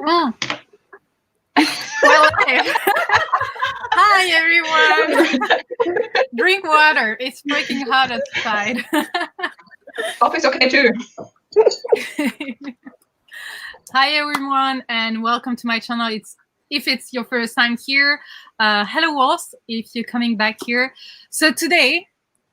Mm. Well, hi everyone. Drink water. It's freaking hot outside. Coffee's okay too. Hi everyone, and welcome to my channel. If it's your first time here, hello wolves. If you're coming back here, so today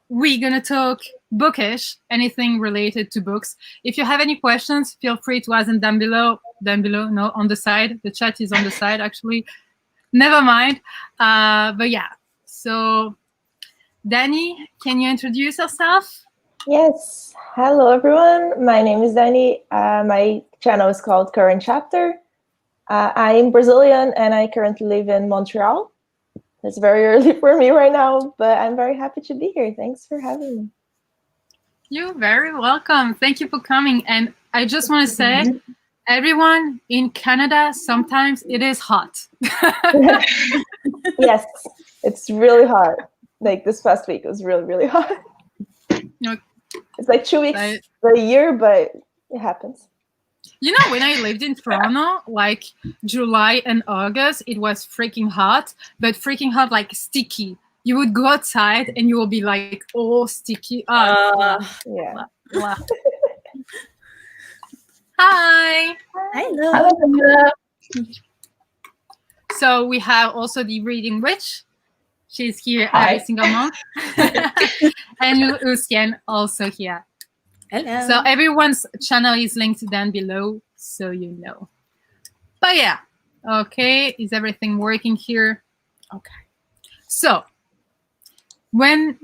we're gonna talk bookish, anything related to books. If you have any questions, feel free to ask them down below. No, on the side. The chat is on the side actually. Never mind. But yeah. So, Dani, can you introduce yourself? Yes. Hello, everyone. My name is Dani. My channel is called Current Chapter. I'm Brazilian, and I currently live in Montreal. It's very early for me right now, but I'm very happy to be here. Thanks for having me. You're very welcome. Thank you for coming. And I just want to say, everyone in Canada, sometimes it is hot. Yes, it's really hot. Like this past week, it was really, really hot. Okay. It's like 2 weeks a year, but it happens. You know, when I lived in Toronto, like July and August, it was freaking hot, but freaking hot, like sticky. You would go outside and you will be like, oh, sticky. Yeah. Blah, blah. Hi. Hello. So we have also the reading witch. She's here Hi. every single month. And Lucienne also here. Hello. So everyone's channel is linked down below, so you know. But yeah, okay, is everything working here? Okay. So when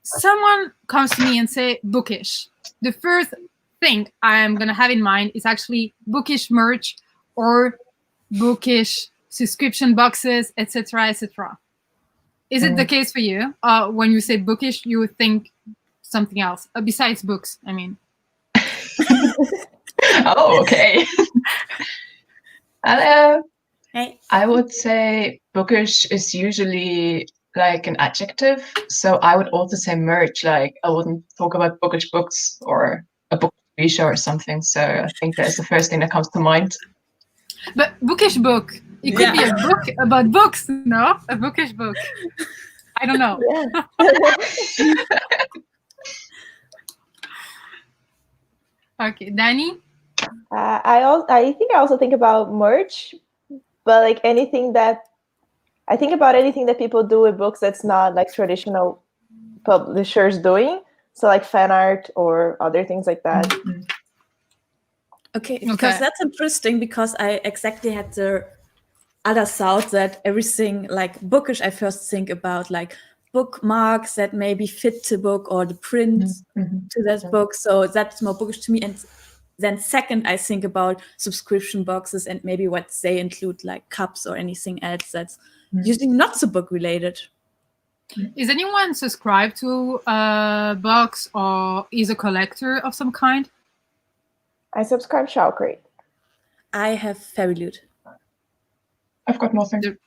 someone comes to me and say bookish, the first thing I'm gonna have in mind is actually bookish merch or bookish subscription boxes, etc., etc. Is it the case for you? When you say bookish, you would think something else besides books, I mean. Oh, okay. Hello. Hey. I would say bookish is usually like an adjective. So I would also say merch. Like I wouldn't talk about bookish books or a book TV show or something. So I think that's the first thing that comes to mind. But bookish book. It could be a book about books, no? A bookish book. I don't know. Yeah. Okay, Dani? I think I also think about merch, but like anything that people do with books that's not like traditional publishers doing. So like fan art or other things like that. Mm-hmm. Okay, because that's interesting because I exactly had the other thought that everything like bookish, I first think about like bookmarks that maybe fit the book or the print to that book. So that's more bookish to me. And then second, I think about subscription boxes and maybe what they include like cups or anything else that's usually not so book related. Is anyone subscribed to a box or is a collector of some kind? I subscribe Shawcrate. I have Fairy Loot. I've got nothing.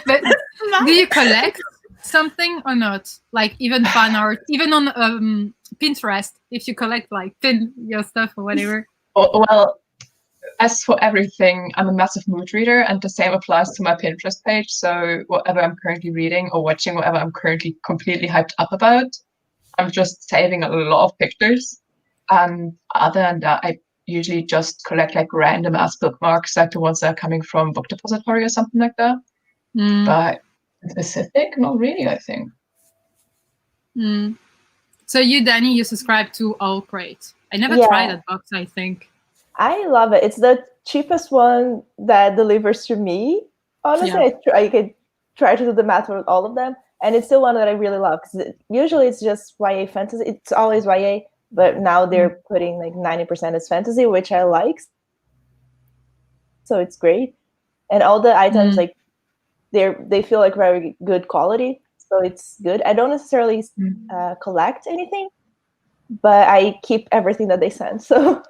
But do you collect something or not? Like even fan art, even on Pinterest, if you collect like pin your stuff or whatever. Well, as for everything, I'm a massive mood reader, and the same applies to my Pinterest page. So whatever I'm currently reading or watching, whatever I'm currently completely hyped up about, I'm just saving a lot of pictures. And other than that, I usually just collect like random ass bookmarks, like the ones that are coming from Book Depository or something like that. But specific, not really, I think. So you, Dani, you subscribe to Allcrate. I never tried that box, I think. I love it. It's the cheapest one that delivers to me. Honestly, I could try to do the math with all of them, and it's still one that I really love because usually it's just YA fantasy. It's always YA, but now they're putting like 90% as fantasy, which I like. So it's great, and all the items like they feel like very good quality, so it's good. I don't necessarily collect anything, but I keep everything that they send. So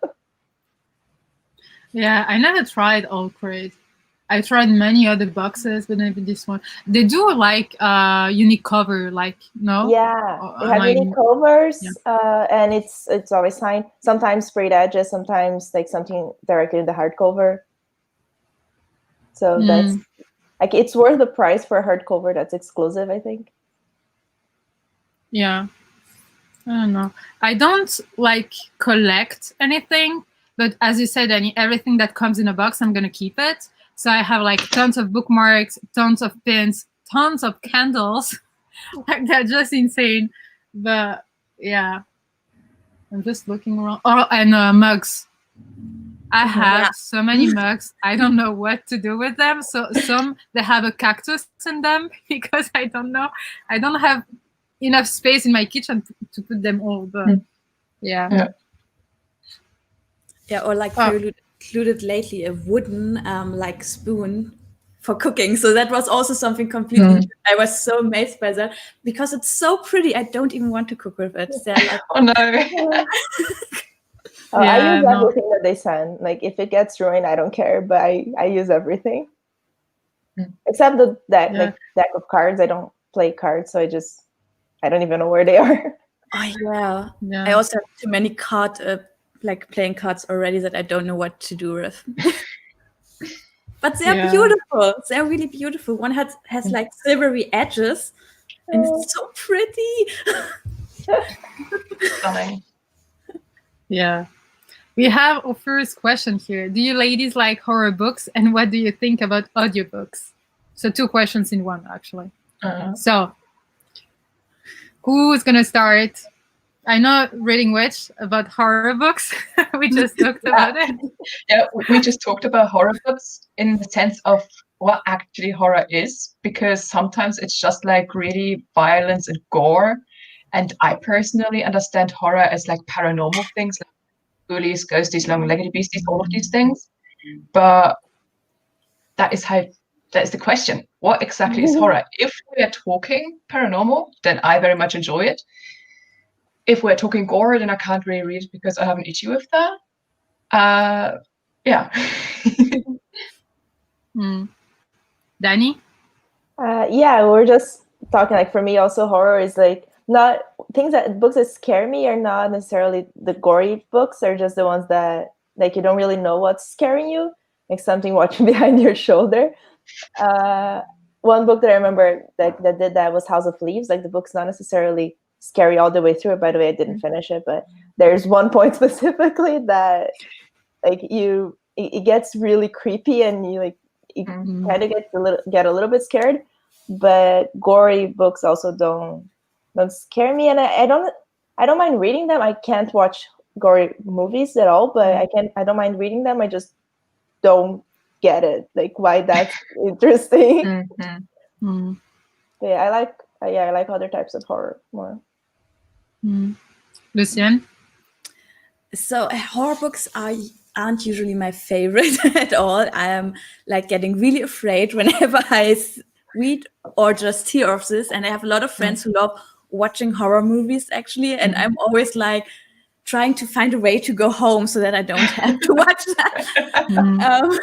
yeah, I never tried Allcrate. I tried many other boxes, but maybe this one. They do like unique cover, like no? Yeah, Or they am have I? unique covers, Yeah. and it's always signed. Sometimes sprayed edges, sometimes like something directly in the hardcover. So that's like it's worth the price for a hardcover that's exclusive, I think. Yeah. I don't know. I don't like collect anything, but as you said, Dani, everything that comes in a box, I'm gonna keep it. So I have like tons of bookmarks, tons of pins, tons of candles. Like they're just insane. But yeah, I'm just looking around. Oh, and mugs. I have so many mugs. I don't know what to do with them. So some they have a cactus in them because I don't know. I don't have enough space in my kitchen to put them all. But yeah. Or like included lately a wooden like spoon for cooking. So that was also something completely. I was so amazed by that because it's so pretty. I don't even want to cook with it. They're like, oh no. I use everything that they send. Like if it gets ruined, I don't care. But I use everything except the like deck of cards. I don't play cards, so I don't even know where they are. Oh yeah. I also have too many like playing cards already that I don't know what to do with. But they're beautiful. They're really beautiful. One has like silvery edges, and it's so pretty. Stunning. Yeah. We have our first question here. Do you ladies like horror books, and what do you think about audiobooks? So 2 questions in one, actually. So who's gonna start? I know Reading Witch about horror books. We just talked about it. Yeah, we just talked about horror books in the sense of what actually horror is, because sometimes it's just like really violence and gore. And I personally understand horror as like paranormal things, like ghoulies, ghosties, long-legged beasties, all of these things. But that is the question. What exactly is horror? If we are talking paranormal, then I very much enjoy it. If we're talking gore, then I can't really read it because I have an issue with that. Yeah. Dani? Yeah, we're just talking like for me also horror is like not books that scare me are not necessarily the gory books, are just the ones that like you don't really know what's scaring you, like something watching behind your shoulder. One book that I remember that did that was House of Leaves. Like the book's not necessarily scary all the way through. By the way, I didn't finish it, but there's one point specifically that like it gets really creepy and you like you kind of get a little bit scared. But gory books also don't scare me, and I don't mind reading them. I can't watch gory movies at all, but I don't mind reading them. I just don't get it, like why that's interesting. Yeah, I like other types of horror more. Lucienne? So horror books aren't usually my favorite at all. I am like getting really afraid whenever I read or just hear of this. And I have a lot of friends who love watching horror movies actually. And I'm always like trying to find a way to go home so that I don't have to watch that.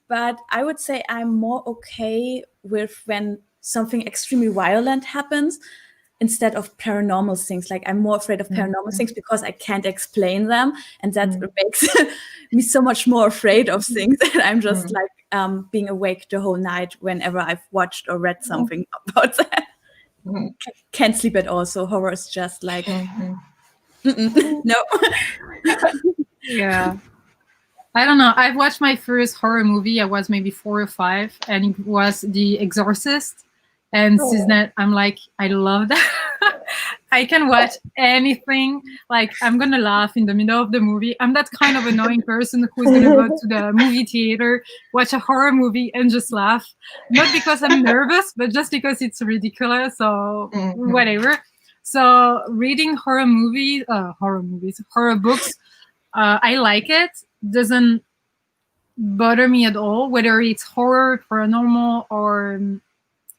But I would say I'm more okay with when something extremely violent happens instead of paranormal things. Like I'm more afraid of paranormal things because I can't explain them. And that makes me so much more afraid of things that I'm just like being awake the whole night whenever I've watched or read something about that. Can't sleep at all. So horror is just like, no. Yeah. I don't know. I've watched my first horror movie. I was maybe 4 or 5, and it was The Exorcist. And since then, I'm like, I love that. I can watch anything. Like, I'm going to laugh in the middle of the movie. I'm that kind of annoying person who's going to go to the movie theater, watch a horror movie, and just laugh. Not because I'm nervous, but just because it's ridiculous or whatever. So reading horror books, I like it. Doesn't bother me at all, whether it's horror, paranormal, or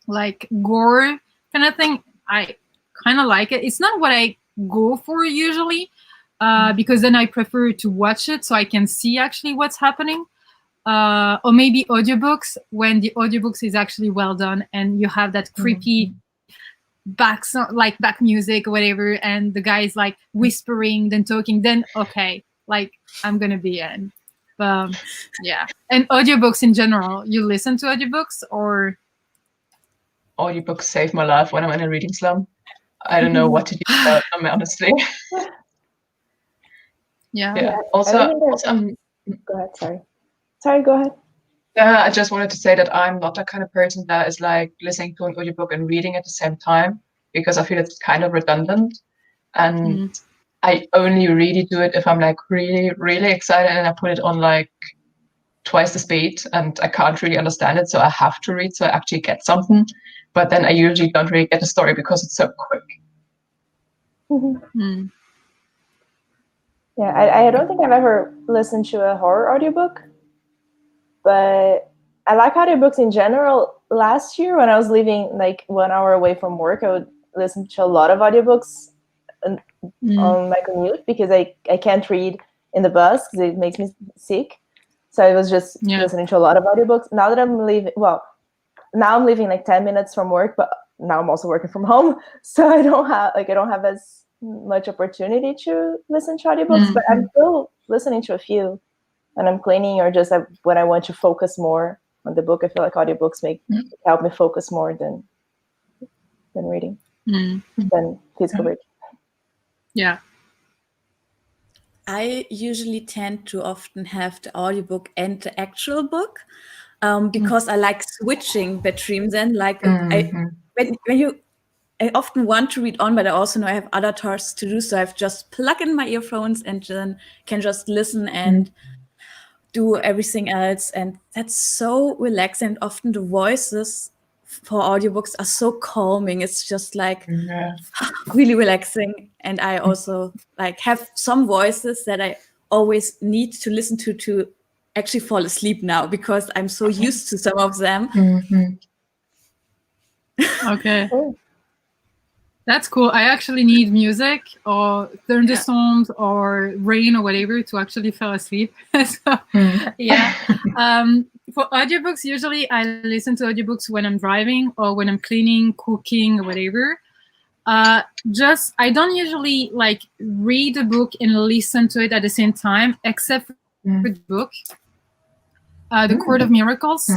like gore kind of thing. I kind of like it. It's not what I go for usually, because then I prefer to watch it so I can see actually what's happening. or maybe audiobooks, when the audiobooks is actually well done and you have that creepy back music or whatever, and the guy is like whispering, then talking, then okay, like I'm gonna be in. Yeah. And audiobooks in general, you listen to audiobooks or? Audiobooks save my life when I'm in a reading slump. I don't know what to do about them, honestly. Yeah. Also, go ahead. Sorry, go ahead. I just wanted to say that I'm not that kind of person that is like listening to an audiobook and reading at the same time, because I feel it's kind of redundant. And I only really do it if I'm like really, really excited and I put it on like twice the speed and I can't really understand it. So I have to read so I actually get something. But then I usually don't really get the story because it's so quick. Yeah, I don't think I've ever listened to a horror audiobook, but I like audiobooks in general. Last year when I was living like 1 hour away from work, I would listen to a lot of audiobooks on my commute because I can't read in the bus because it makes me sick. So I was just listening to a lot of audiobooks. Now that I'm leaving, now I'm leaving like 10 minutes from work, but now I'm also working from home. So I don't have as much opportunity to listen to audiobooks, but I'm still listening to a few when I'm cleaning or just when I want to focus more on the book. I feel like audiobooks help me focus more than reading, than physical reading. Yeah. I usually tend to often have the audiobook and the actual book because I like switching between them. Like I often want to read on, but I also know I have other tasks to do. So I've just plug in my earphones and then can just listen and do everything else. And that's so relaxing. Often the voices for audiobooks are so calming. It's just like really relaxing. And I also like have some voices that I always need to listen to actually fall asleep now because I'm so used to some of them. Okay. That's cool. I actually need music or thunderstorms or rain or whatever to actually fall asleep. So, yeah. For audiobooks, usually I listen to audiobooks when I'm driving or when I'm cleaning, cooking, or whatever. I don't usually like read a book and listen to it at the same time, except for the book. The Court of Miracles,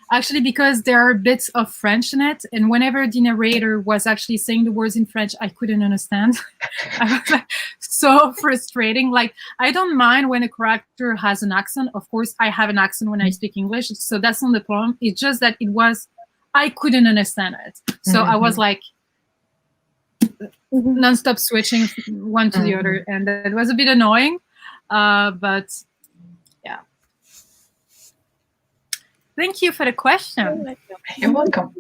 actually, because there are bits of French in it, and whenever the narrator was actually saying the words in French, I couldn't understand. I was like, so frustrating. Like, I don't mind when a character has an accent. Of course, I have an accent when I speak English, so that's not the problem. It's just that I couldn't understand it. So I was like, non-stop switching one to the other, and that was a bit annoying, but yeah. Thank you for the question. You're welcome.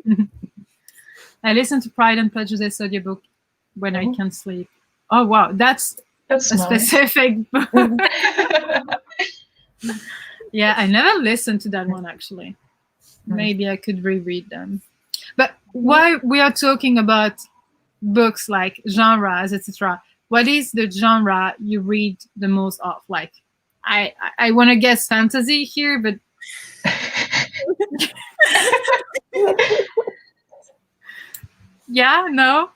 I listen to Pride and Prejudice audiobook when I can't sleep. Oh wow, that's a nice. specific book. Yeah, I never listened to that one actually. Maybe I could reread them. But while we are talking about books like genres, etc., what is the genre you read the most of? Like, I want to guess fantasy here, but yeah, no?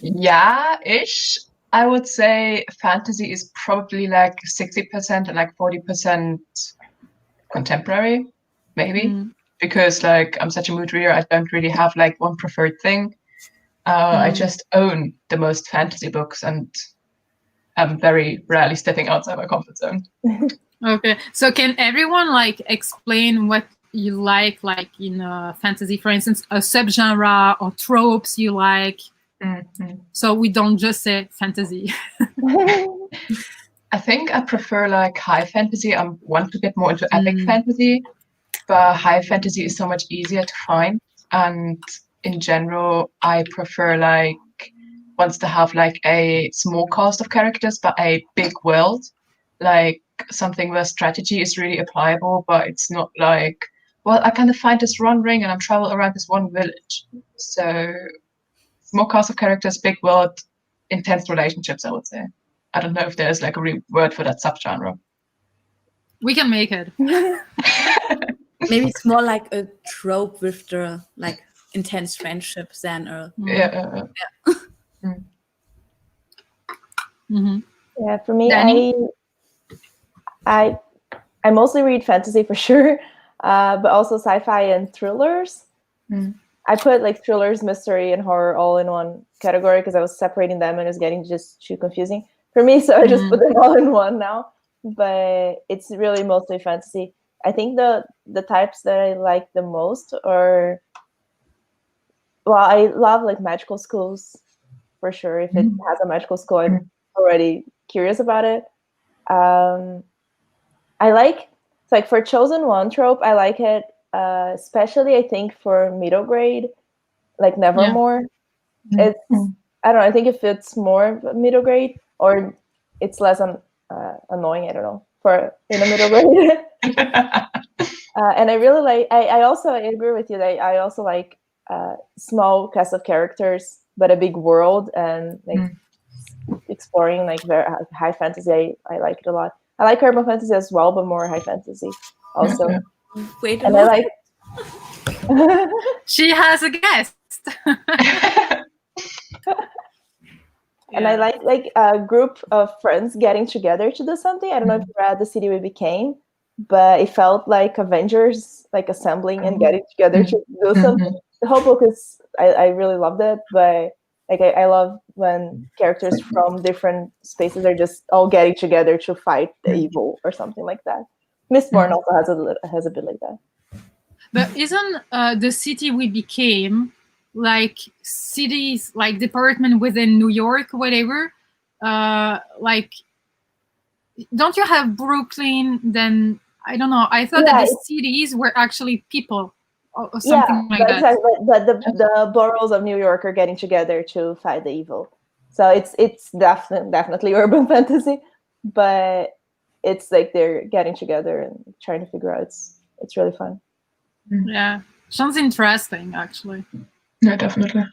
Yeah-ish. I would say fantasy is probably like 60% and like 40% contemporary, maybe. Because like I'm such a mood reader, I don't really have like one preferred thing. I just own the most fantasy books and I'm very rarely stepping outside my comfort zone. Okay, so can everyone like explain what you like in fantasy, for instance, a subgenre or tropes you like? So we don't just say fantasy. I think I prefer like high fantasy. I want to get more into epic fantasy, but high fantasy is so much easier to find. And in general, I prefer like ones to have like a small cast of characters, but a big world, like something where strategy is really applicable, but it's not like, well, I kind of find this one ring and I'm travel around this one village. So small cast of characters, big world, intense relationships, I would say. I don't know if there's like a real word for that subgenre. We can make it. Maybe it's more like a trope with the like intense friendship than a Yeah. Mm-hmm. Yeah, for me, Dani? I mostly read fantasy for sure, but also sci-fi and thrillers. I put like thrillers, mystery, and horror all in one category because I was separating them and it was getting just too confusing for me. So I just put them all in one now. But it's really mostly fantasy. I think the types that I like the most are, well, I love like magical schools for sure. If it has a magical school, I'm already curious about it. I like, it's like for chosen one trope, I like it, especially I think for middle grade, like Nevermore. It's, I don't know, I think it fits more middle grade, or it's less annoying, I don't know, for in a middle grade. And I really like, I also agree with you that I also like small cast of characters, but a big world, and like exploring like very high fantasy. I like it a lot. I like urban fantasy as well, but more high fantasy also. Wait a And I moment. like She has a guest. and I like a group of friends getting together to do something. I don't know if you read The City We Became, but it felt like Avengers like assembling and getting together to do something. The whole book is I really loved it, but like I love when characters from different spaces are just all getting together to fight the evil or something like that. Mistborn also has a bit like that. But isn't The City We Became like cities, like department within New York, whatever? Like, don't you have Brooklyn? Then I don't know. I thought that the cities were actually people or something like that. Exactly. But the boroughs of New York are getting together to fight the evil. So it's definitely urban fantasy, but it's like they're getting together and trying to figure out. It's really fun. Yeah, sounds interesting, actually. Yeah, definitely.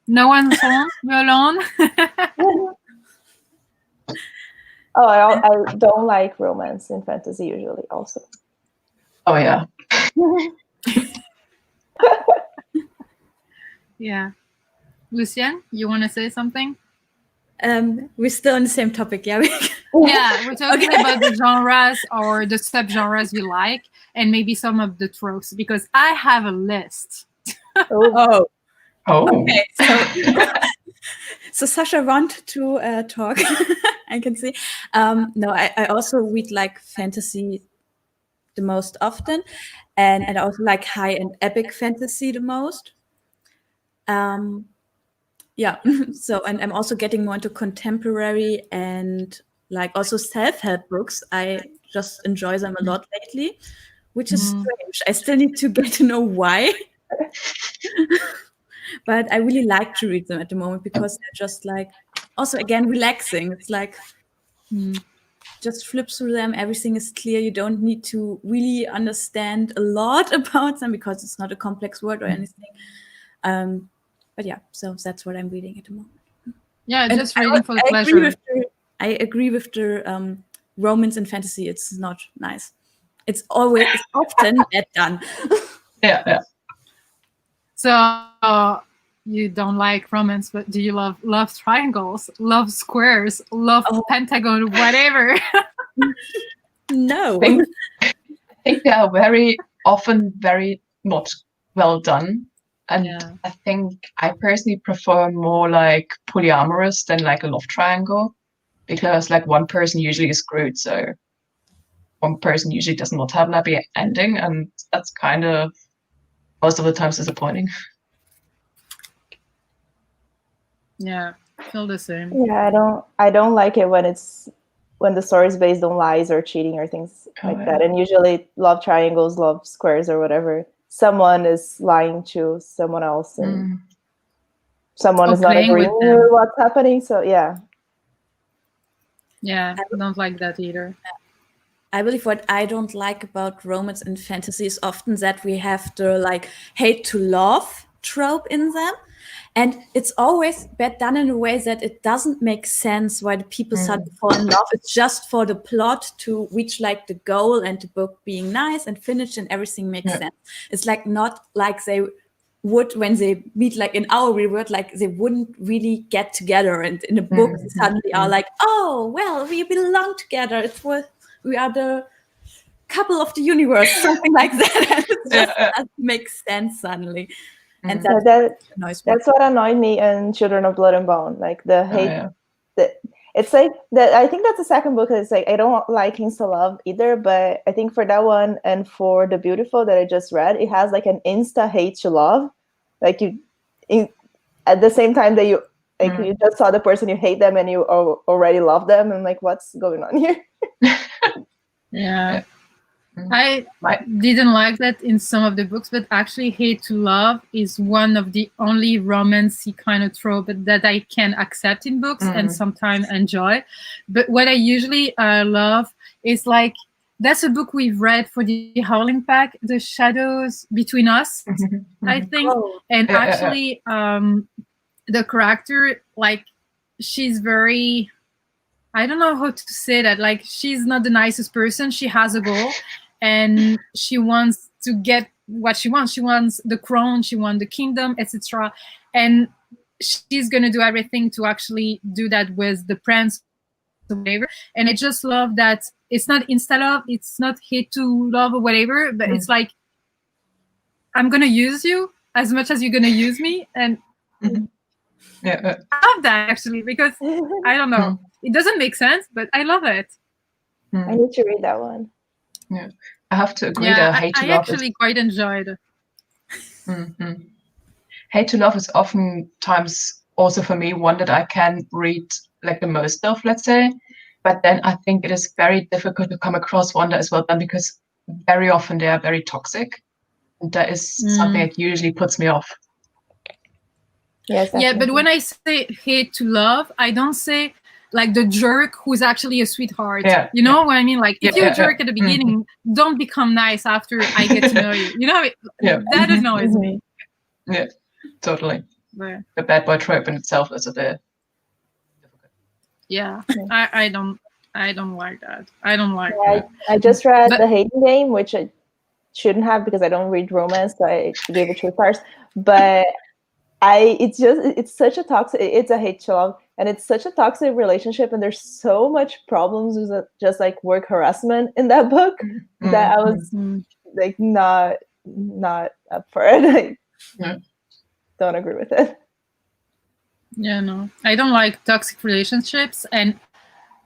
No one's home? You're alone? I don't like romance in fantasy usually also. Oh, yeah. Yeah. Lucien, you want to say something? We're still on the same topic, yeah? Yeah, we're talking about the genres or the subgenres you like, and maybe some of the tropes, because I have a list. Oh. Oh. Okay. So Sasha wanted to talk. I can see. No, I also read like fantasy the most often, and I also like high and epic fantasy the most. Yeah. So, and I'm also getting more into contemporary and like also self-help books. I just enjoy them a lot lately, which is strange. I still need to get to know why. But I really like to read them at the moment because they're just like, also again, relaxing. It's like, just flip through them. Everything is clear. You don't need to really understand a lot about them because it's not a complex word or anything. But yeah, so that's what I'm reading at the moment. Yeah, just reading for pleasure. I agree with the romance and fantasy. It's not nice. It's often that done. Yeah. So you don't like romance, but do you love triangles, love squares, love pentagon, whatever? No. I think they are very often very not well done. And I think I personally prefer more like polyamorous than like a love triangle, because like one person usually is screwed, so one person usually does not have an happy ending, and that's kind of most of the times disappointing. Yeah, feel the same. Yeah, I don't like it when the story is based on lies or cheating or things like that. And usually love triangles, love squares or whatever, someone is lying to someone else and someone is not agreeing with what's happening. So yeah, I don't like that either. I believe what I don't like about romance and fantasy is often that we have the like hate to love trope in them. And it's always done in a way that it doesn't make sense why the people suddenly fall in love. It's just for the plot to reach like the goal and the book being nice and finished and everything makes sense. It's like not like they would when they meet like in our real world, like they wouldn't really get together, and in a book they suddenly are like, oh well, we belong together, we are the couple of the universe, something like that. And it just doesn't make sense suddenly. And that's what annoyed me in Children of Blood and Bone, like the hate. It's like that. I think that's the second book. It's like I don't like insta love either, but I think for that one and for The Beautiful that I just read, it has like an insta hate to love. Like at the same time that you just saw the person, you hate them and you already love them, and like what's going on here? Yeah. I didn't like that in some of the books, but actually hate to love is one of the only romancy kind of trope that I can accept in books and sometimes enjoy. But what I usually love is like, that's a book we've read for the Howling pack, The Shadows Between Us, I think. And actually the character, like, she's very, I don't know how to say that. Like, she's not the nicest person. She has a goal. And she wants to get what she wants. She wants the crown, she wants the kingdom, etc. And she's gonna do everything to actually do that with the prince or whatever. And I just love that it's not insta love, it's not hate to love or whatever, but it's like, I'm gonna use you as much as you're gonna use me. And I love that actually, because I don't know, it doesn't make sense, but I love it. I need to read that one. Yeah, I have to agree that hate to love actually quite enjoyed. Hate to love is oftentimes also for me one that I can read like the most of, let's say. But then I think it is very difficult to come across one that is well done, because very often they are very toxic. And that is something that usually puts me off. Yes, yeah, but when I say hate to love, I don't say like the jerk who's actually a sweetheart. You know what I mean? Like, if you're a jerk at the beginning, don't become nice after I get to know you. You know, that annoys me. Yeah, totally. But, the bad boy trope in itself is a bit difficult. Yeah, I don't like that. I don't like that. I just read The Hating Game, which I shouldn't have because I don't read romance, so I gave it 2 stars. But it's such a toxic, it's a hate to love. And it's such a toxic relationship, and there's so much problems with just like work harassment in that book that I was like not up for it. I don't agree with it. Yeah, no, I don't like toxic relationships. And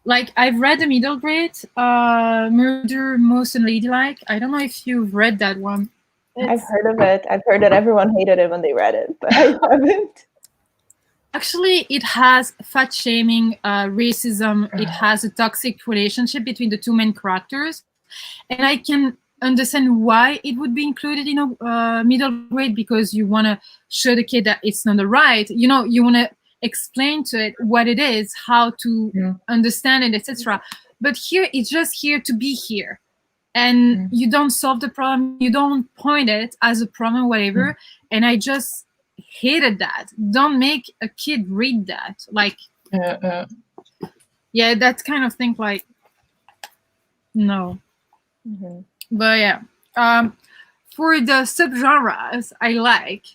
like, I've read The Middle Grade, Murder Most Unladylike. I don't know if you've read that one. I've heard of it. I've heard that everyone hated it when they read it, but I haven't. Actually, it has fat shaming, racism. It has a toxic relationship between the 2 main characters. And I can understand why it would be included in a middle grade, because you want to show the kid that it's not right. You know, you want to explain to it what it is, how to understand it, etc. But here, it's just here to be here. And you don't solve the problem. You don't point it as a problem, whatever. And I just hated that. Don't make a kid read that. Like, yeah, that kind of thing. Like, no. But yeah, for the subgenres I like,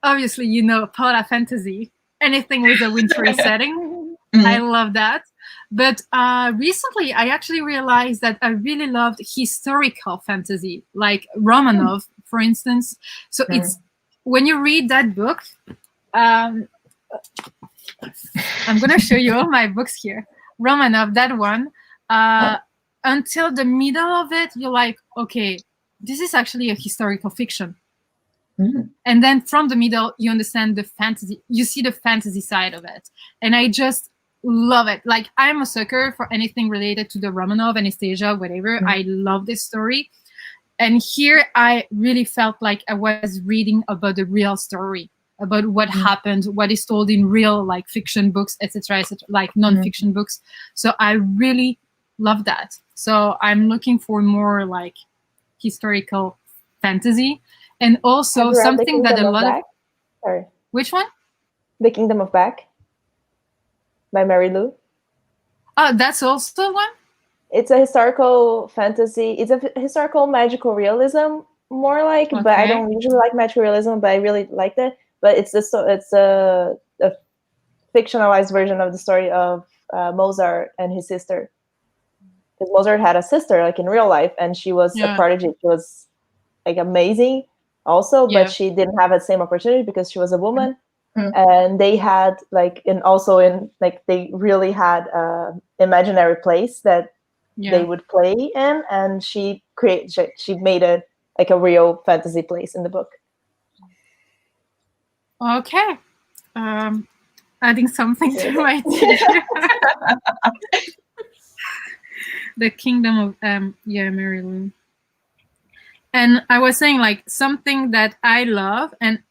obviously, you know, polar fantasy, anything with a wintry setting. I love that. But recently, I actually realized that I really loved historical fantasy, like Romanov, for instance. So it's, when you read that book, I'm going to show you all my books here. Romanov, that one, until the middle of it, you're like, okay, this is actually a historical fiction. And then from the middle, you understand the fantasy, you see the fantasy side of it. And I just love it. Like, I'm a sucker for anything related to the Romanov, Anastasia, whatever. I love this story. And here I really felt like I was reading about the real story, about what happened, what is told in real, like, fiction books, etc., like non-fiction books. So I really love that. So I'm looking for more like historical fantasy, and also something that a lot of... Sorry. Which one? The Kingdom of Back by Mary Lou. Oh, that's also one? It's a historical fantasy. It's a historical magical realism, more like. Okay. But I don't usually like magical realism, but I really liked it. But it's a fictionalized version of the story of Mozart and his sister. Because Mozart had a sister, like in real life, and she was a prodigy. She was like amazing, also, but she didn't have the same opportunity because she was a woman. And they had they really had an imaginary place that they would play in, and she made it like a real fantasy place in the book. Okay. Adding something to my tea. The Kingdom of Mary Lou. And I was saying like something that I love, and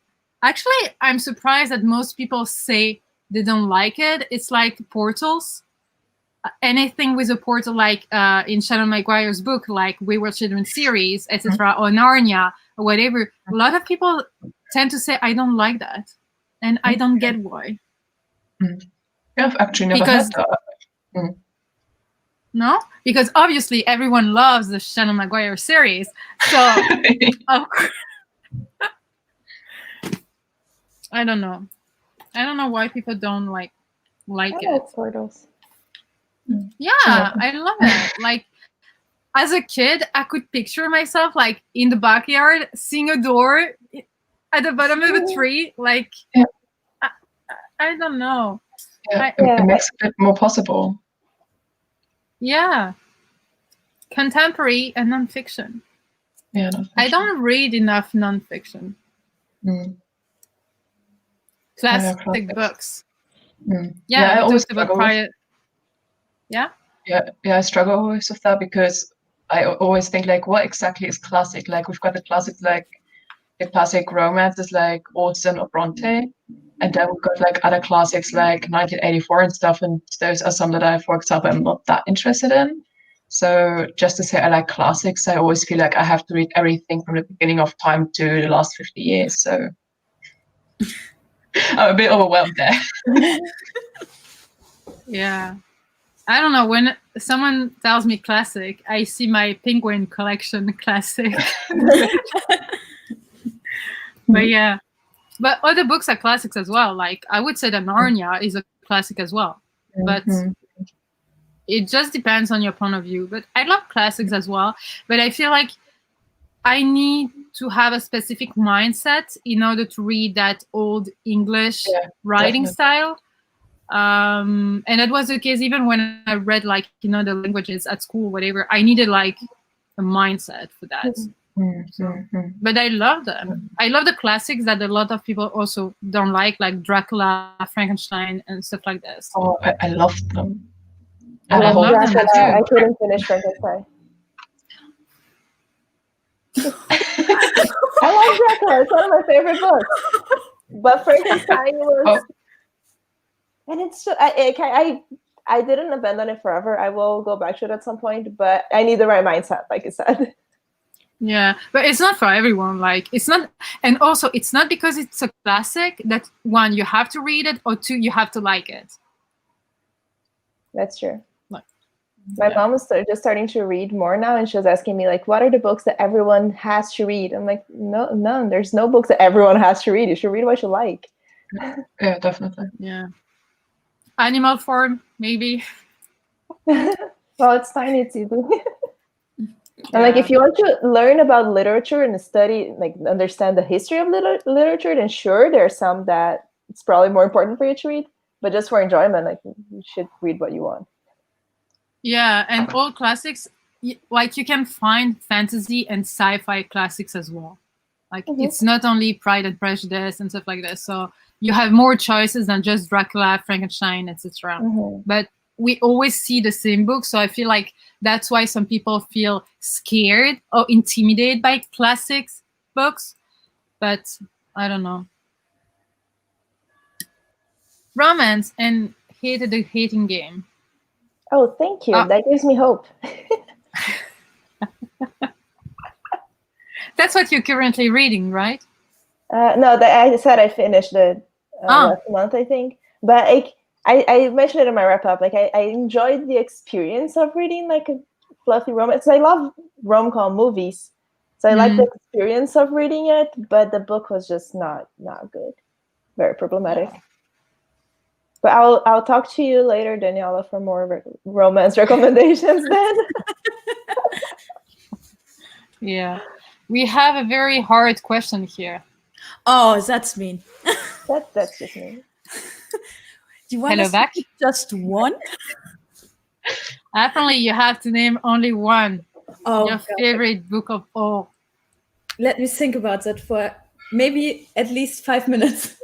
actually I'm surprised that most people say they don't like it. It's like portals. Anything with a portal, like in Shannon Maguire's book, like Wayward Children series, etc., or Narnia, or whatever. A lot of people tend to say, I don't like that. And I don't get why. I've actually never heard that. No? Because obviously everyone loves the Shannon Maguire series. So, I don't know. I don't know why people don't like it. Like portals. Yeah, I love it. Like, as a kid, I could picture myself like in the backyard, seeing a door at the bottom of a tree. Like, I don't know. It makes it more possible. Yeah. Contemporary and nonfiction. Yeah, nonfiction. I don't read enough nonfiction. Classic books. I always talked about prior. Yeah, I struggle always with that because I always think like, what exactly is classic? Like we've got the classics, like the classic romances like Austen or Bronte, and then we've got like other classics like 1984 and stuff, and those are some that I, for example, am not that interested in. So just to say I like classics, I always feel like I have to read everything from the beginning of time to the last 50 years. So I'm a bit overwhelmed there. Yeah. I don't know, when someone tells me classic, I see my Penguin collection classic. But yeah. But other books are classics as well. Like, I would say that Narnia is a classic as well. But it just depends on your point of view. But I love classics as well. But I feel like I need to have a specific mindset in order to read that old English writing style. And that was the case even when I read like, the languages at school, whatever. I needed like a mindset for that. But I love them. I love the classics that a lot of people also don't like Dracula, Frankenstein, and stuff like this. Oh, I love them. I love Dracula. I couldn't finish Frankenstein. I love Dracula. It's one of my favorite books. But Frankenstein was... And it's just, I didn't abandon it forever. I will go back to it at some point, but I need the right mindset, like I said. Yeah, but it's not for everyone. Like, it's not, and also it's not because it's a classic that one, you have to read it, or two, you have to like it. That's true. My mom is just starting to read more now, and she was asking me, like, what are the books that everyone has to read? I'm like, no, none. There's no books that everyone has to read. You should read what you like. Yeah, definitely. Yeah. Animal Farm, maybe. Well, it's tiny, it's easy. And like, if you want to learn about literature and study, like, understand the history of literature, then sure, there are some that it's probably more important for you to read. But just for enjoyment, like, you should read what you want. Yeah, and all classics, like, you can find fantasy and sci-fi classics as well. Like, it's not only Pride and Prejudice and stuff like that. So you have more choices than just Dracula, Frankenstein, etc. But we always see the same book, so I feel like that's why some people feel scared or intimidated by classics books. But I don't know. Romance and Hated the Hating Game. Oh, thank you. That gives me hope. That's what you're currently reading, right? No, I said I finished the last month, I think. But I mentioned it in my wrap up. Like I enjoyed the experience of reading like a fluffy romance. I love rom-com movies, so I like the experience of reading it. But the book was just not good. Very problematic. But I'll talk to you later, Daniela, for more romance recommendations then. Yeah. We have a very hard question here. Oh, that's mean. That's just me. Do you want Hello us back. to pick just one? Apparently, you have to name only one. Oh, Your God. favorite book of all. Let me think about that for maybe at least 5 minutes.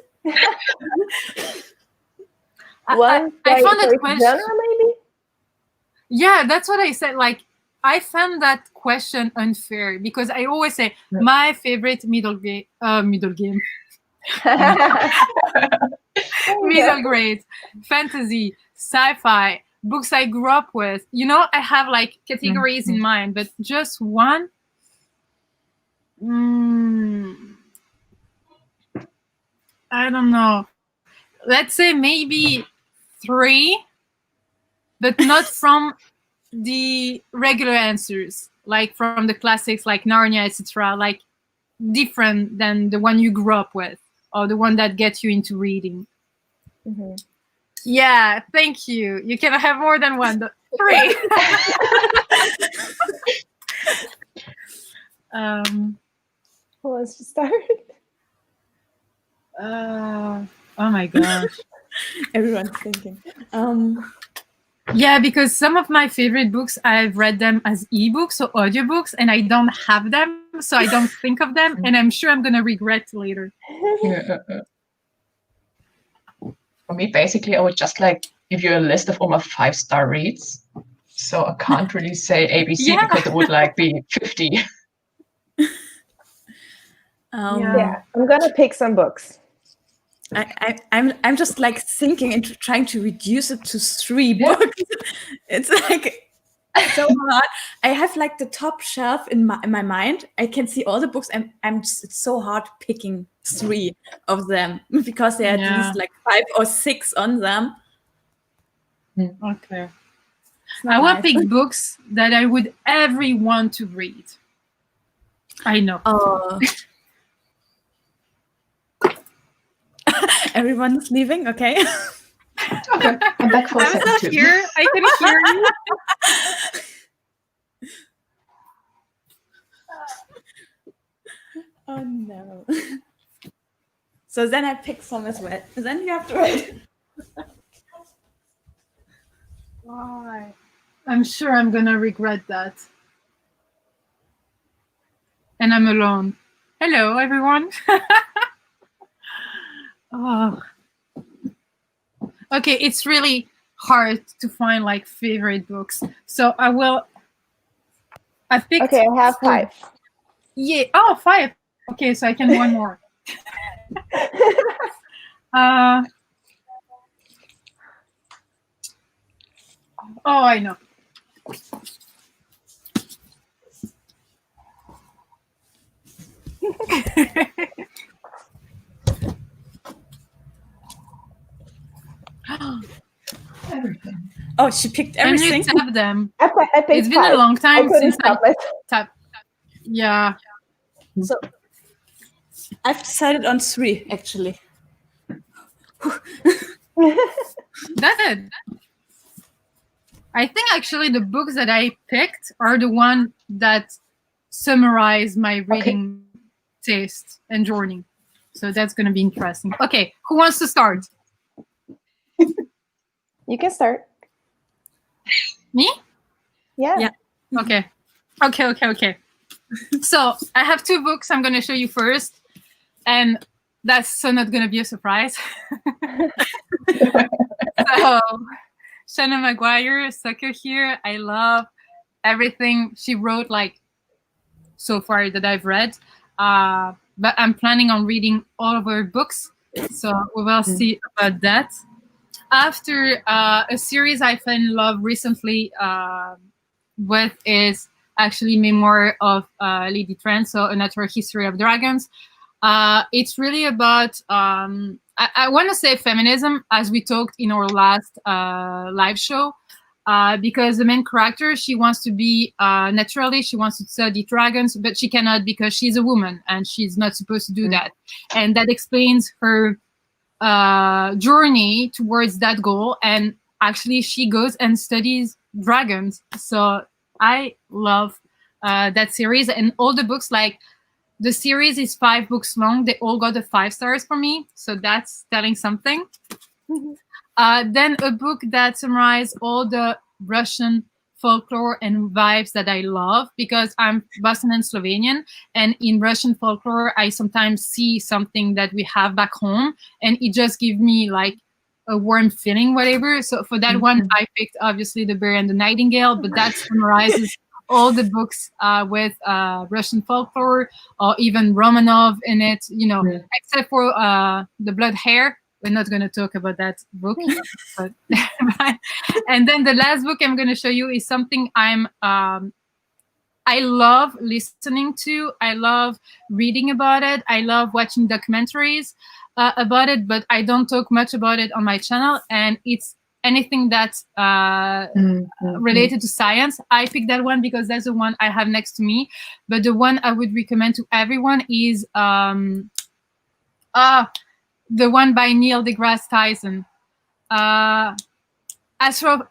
One I found that for question. genre, maybe? Yeah, that's what I said. Like, I found that question unfair because I always say my favorite middle game, middle grade, fantasy, sci-fi, books I grew up with. You know, I have like categories in mind, but just one. I don't know. Let's say maybe 3, but not from the regular answers, like from the classics like Narnia, etc. Like different than the one you grew up with or the one that gets you into reading. Yeah, thank you. You can have more than one. 3. Who wants to start? Oh my gosh. Everyone's thinking. Yeah, because some of my favorite books, I've read them as ebooks or audiobooks, and I don't have them, so I don't think of them, and I'm sure I'm going to regret later. For me, basically, I would just like give you a list of all my 5-star reads. So I can't really say ABC because it would like be 50. Yeah, I'm gonna pick some books. I'm just like thinking and trying to reduce it to 3 books. It's like so hard. I have like the top shelf in my mind. I can see all the books, and it's so hard picking 3 of them because there are at least like 5 or 6 on them. Okay. I will pick books that I would ever want to read. I know. Everyone's leaving, okay? Okay, I'm back for a I'm second not too. here. I can hear you. Oh no. So then I pick some as well. Then you have to write. Why? I'm sure I'm gonna regret that. And I'm alone. Hello, everyone. Okay, it's really hard to find like favorite books. So I picked. Okay, I have 5. Yeah. Oh, 5. Okay, so I can one more. Oh, I know. Everything. Oh, she picked everything. And you tap them. I picked It's been 5. a long time since I I tapped. Yeah. So I've decided on 3 actually. That's it. I think actually the books that I picked are the one that summarize my reading taste and journey. So that's going to be interesting. Okay, who wants to start? You can start. Me? Yeah. Okay. So I have 2 books I'm going to show you first. And that's so not going to be a surprise. So Shannon Maguire, sucker here. I love everything she wrote, like so far that I've read. But I'm planning on reading all of her books, so we will see about that. After a series I fell in love recently with is actually Memoir of Lady Trent, so A Natural History of Dragons. It's really about I want to say feminism, as we talked in our last live show, because the main character, she wants to be naturally, she wants to study dragons, but she cannot because she's a woman and she's not supposed to do that. And that explains her journey towards that goal. And actually, she goes and studies dragons. So I love that series and all the books. Like, the series is 5 books long. They all got the 5 stars for me. So that's telling something. Then a book that summarizes all the Russian folklore and vibes that I love, because I'm Boston and Slovenian. And in Russian folklore, I sometimes see something that we have back home. And it just gives me like a warm feeling, whatever. So for that one, I picked obviously The Bear and the Nightingale, but that summarizes all the books with Russian folklore or even Romanov in it, you know, except for The Blood Hair. We're not going to talk about that book. But and then the last book I'm going to show you is something I love listening to. I love reading about it. I love watching documentaries about it, but I don't talk much about it on my channel. And it's anything that's related to science. I picked that one because that's the one I have next to me. But the one I would recommend to everyone is the one by Neil deGrasse Tyson,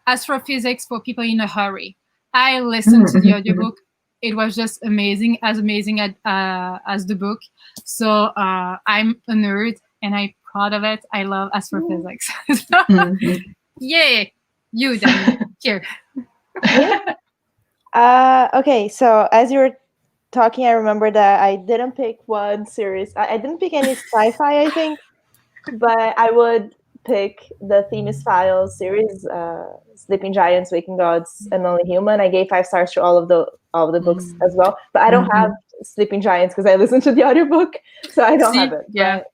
Astrophysics for People in a Hurry. I listened to the audiobook. It was just amazing as the book. So I'm a nerd and I'm proud of it. I love astrophysics. Yeah, you, Dani. Here. Okay, so as you were talking, I remember that I didn't pick one series. I didn't pick any sci-fi, I think, but I would pick the Themis Files series, Sleeping Giants, Waking Gods, and Only Human. I gave 5 stars to all of the books as well, but I don't have Sleeping Giants because I listened to the audiobook, so I don't have it. Yeah. But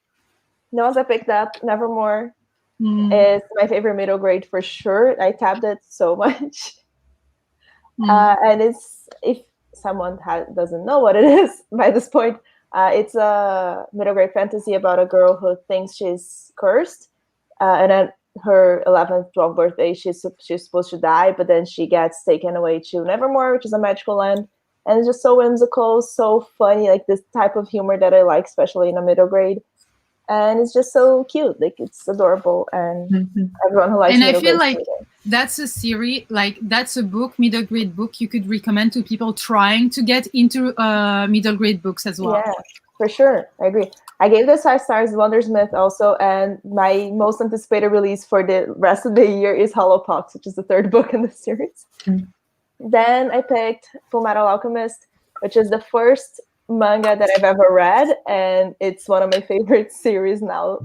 the ones I picked up, Nevermore is my favorite middle grade for sure. I tabbed it so much. And it's, if someone doesn't know what it is by this point, it's a middle grade fantasy about a girl who thinks she's cursed, and at her 11th, 12th birthday, she's supposed to die, but then she gets taken away to Nevermore, which is a magical land, and it's just so whimsical, so funny, like this type of humor that I like, especially in a middle grade. And it's just so cute, like it's adorable, and everyone who likes and middle I feel grade like that's a series, like that's a book, middle grade book, you could recommend to people trying to get into middle grade books as well. Yeah, for sure, I agree. I gave this 5 stars, Wondersmith also, and my most anticipated release for the rest of the year is Hollowpox, which is the 3rd book in the series. Then I picked Fullmetal Alchemist, which is the first manga that I've ever read, and it's one of my favorite series now,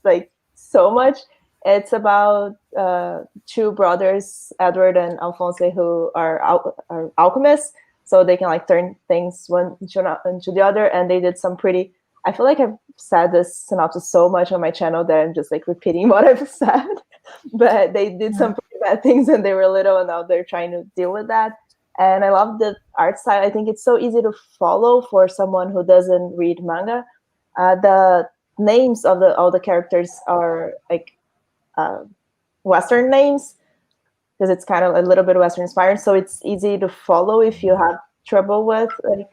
like so much. It's about 2 brothers, Edward and Alphonse, who are alchemists, so they can like turn things one into the other, and they did some pretty, I feel like I've said this synopsis so much on my channel that I'm just like repeating what I've said, but they did some pretty bad things when they were little, and now they're trying to deal with that. And I love the art style. I think it's so easy to follow for someone who doesn't read manga. The names of all the characters are like Western names, because it's kind of a little bit Western inspired. So it's easy to follow if you have trouble with like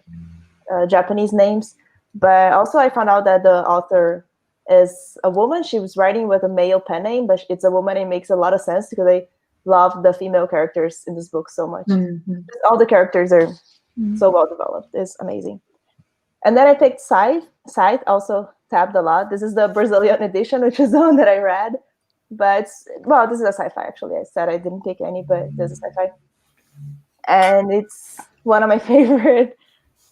Japanese names. But also I found out that the author is a woman. She was writing with a male pen name, but it's a woman. It makes a lot of sense because I love the female characters in this book so much. All the characters are so well developed. It's amazing. And then I picked Scythe. Scythe also tabbed a lot. This is the Brazilian edition, which is the one that I read. But well, this is a sci-fi actually. I said I didn't pick any, but this is sci-fi. And it's one of my favorite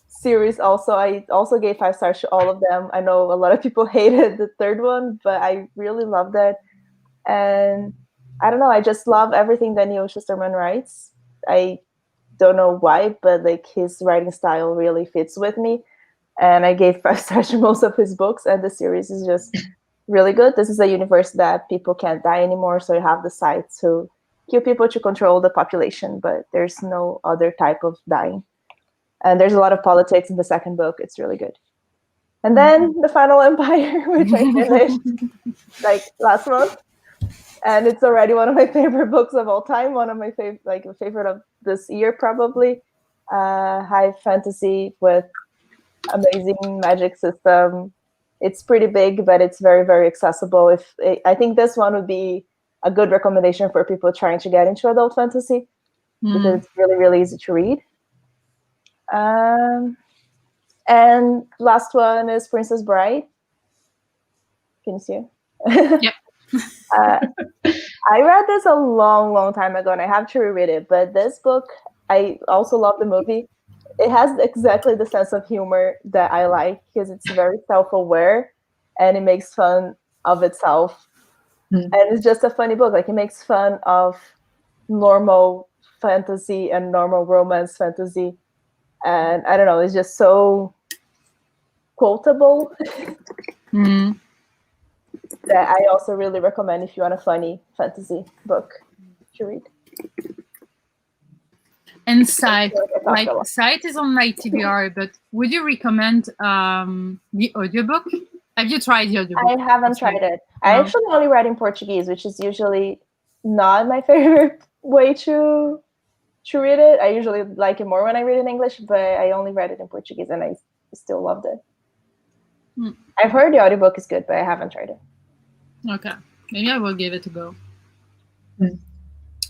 series also. I also gave 5 stars to all of them. I know a lot of people hated the 3rd one, but I really loved it. And I don't know, I just love everything that Neil Shusterman writes. I don't know why, but like his writing style really fits with me. And I gave 5 stars to most of his books, and the series is just really good. This is a universe that people can't die anymore, so you have the Scythes who kill people to control the population, but there's no other type of dying. And there's a lot of politics in the 2nd book. It's really good. And then The Final Empire, which I finished like last month. And it's already one of my favorite books of all time. One of my favorite of this year, probably. High fantasy with amazing magic system. It's pretty big, but it's very, very accessible. I think this one would be a good recommendation for people trying to get into adult fantasy because it's really, really easy to read. And last one is Princess Bride. Can you see it? Yep. I read this a long, long time ago, and I have to reread it. But this book, I also love the movie. It has exactly the sense of humor that I like because it's very self-aware and it makes fun of itself. And it's just a funny book. Like, it makes fun of normal fantasy and normal romance fantasy. And I don't know, it's just so quotable that I also really recommend if you want a funny fantasy book to read. And Sight, Sight is on my TBR, but would you recommend the audiobook? Have you tried the audiobook? I haven't tried it. I actually only read in Portuguese, which is usually not my favorite way to read it. I usually like it more when I read in English, but I only read it in Portuguese and I still loved it. I've heard the audiobook is good, but I haven't tried it. Okay. Maybe I will give it a go.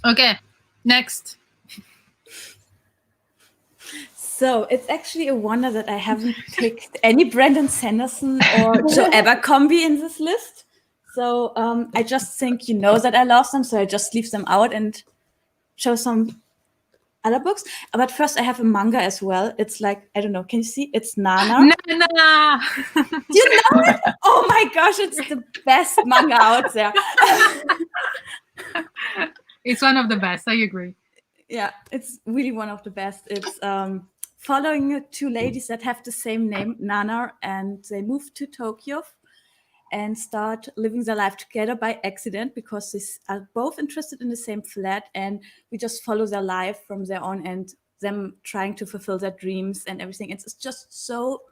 Okay. Next. So it's actually a wonder that I haven't picked any Brandon Sanderson or Joe Abercrombie in this list. So I just think you know that I love them, so I just leave them out and show some other books. But first I have a manga as well. It's like, I don't know, can you see? It's Nana. Nana! You know it? Oh my gosh, it's the best manga out there. It's one of the best, I agree. Yeah, it's really one of the best. It's following two ladies that have the same name, Nana, and they move to Tokyo and start living their life together by accident because they are both interested in the same flat, and we just follow their life from there on and them trying to fulfill their dreams and everything. It's just so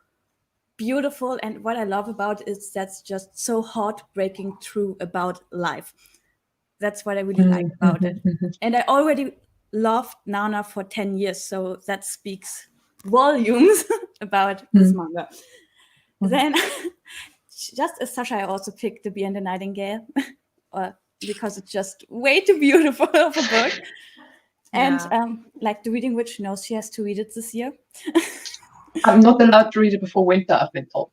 beautiful, and what I love about it is that's just so heartbreaking true about life. That's what I really like about it. And I already loved Nana for 10 years, so that speaks volumes about this manga. Then, just as Sasha, I also picked The Bee and the Nightingale because it's just way too beautiful of a book. And like The Reading Witch knows she has to read it this year. I'm not allowed to read it before winter, I've been told.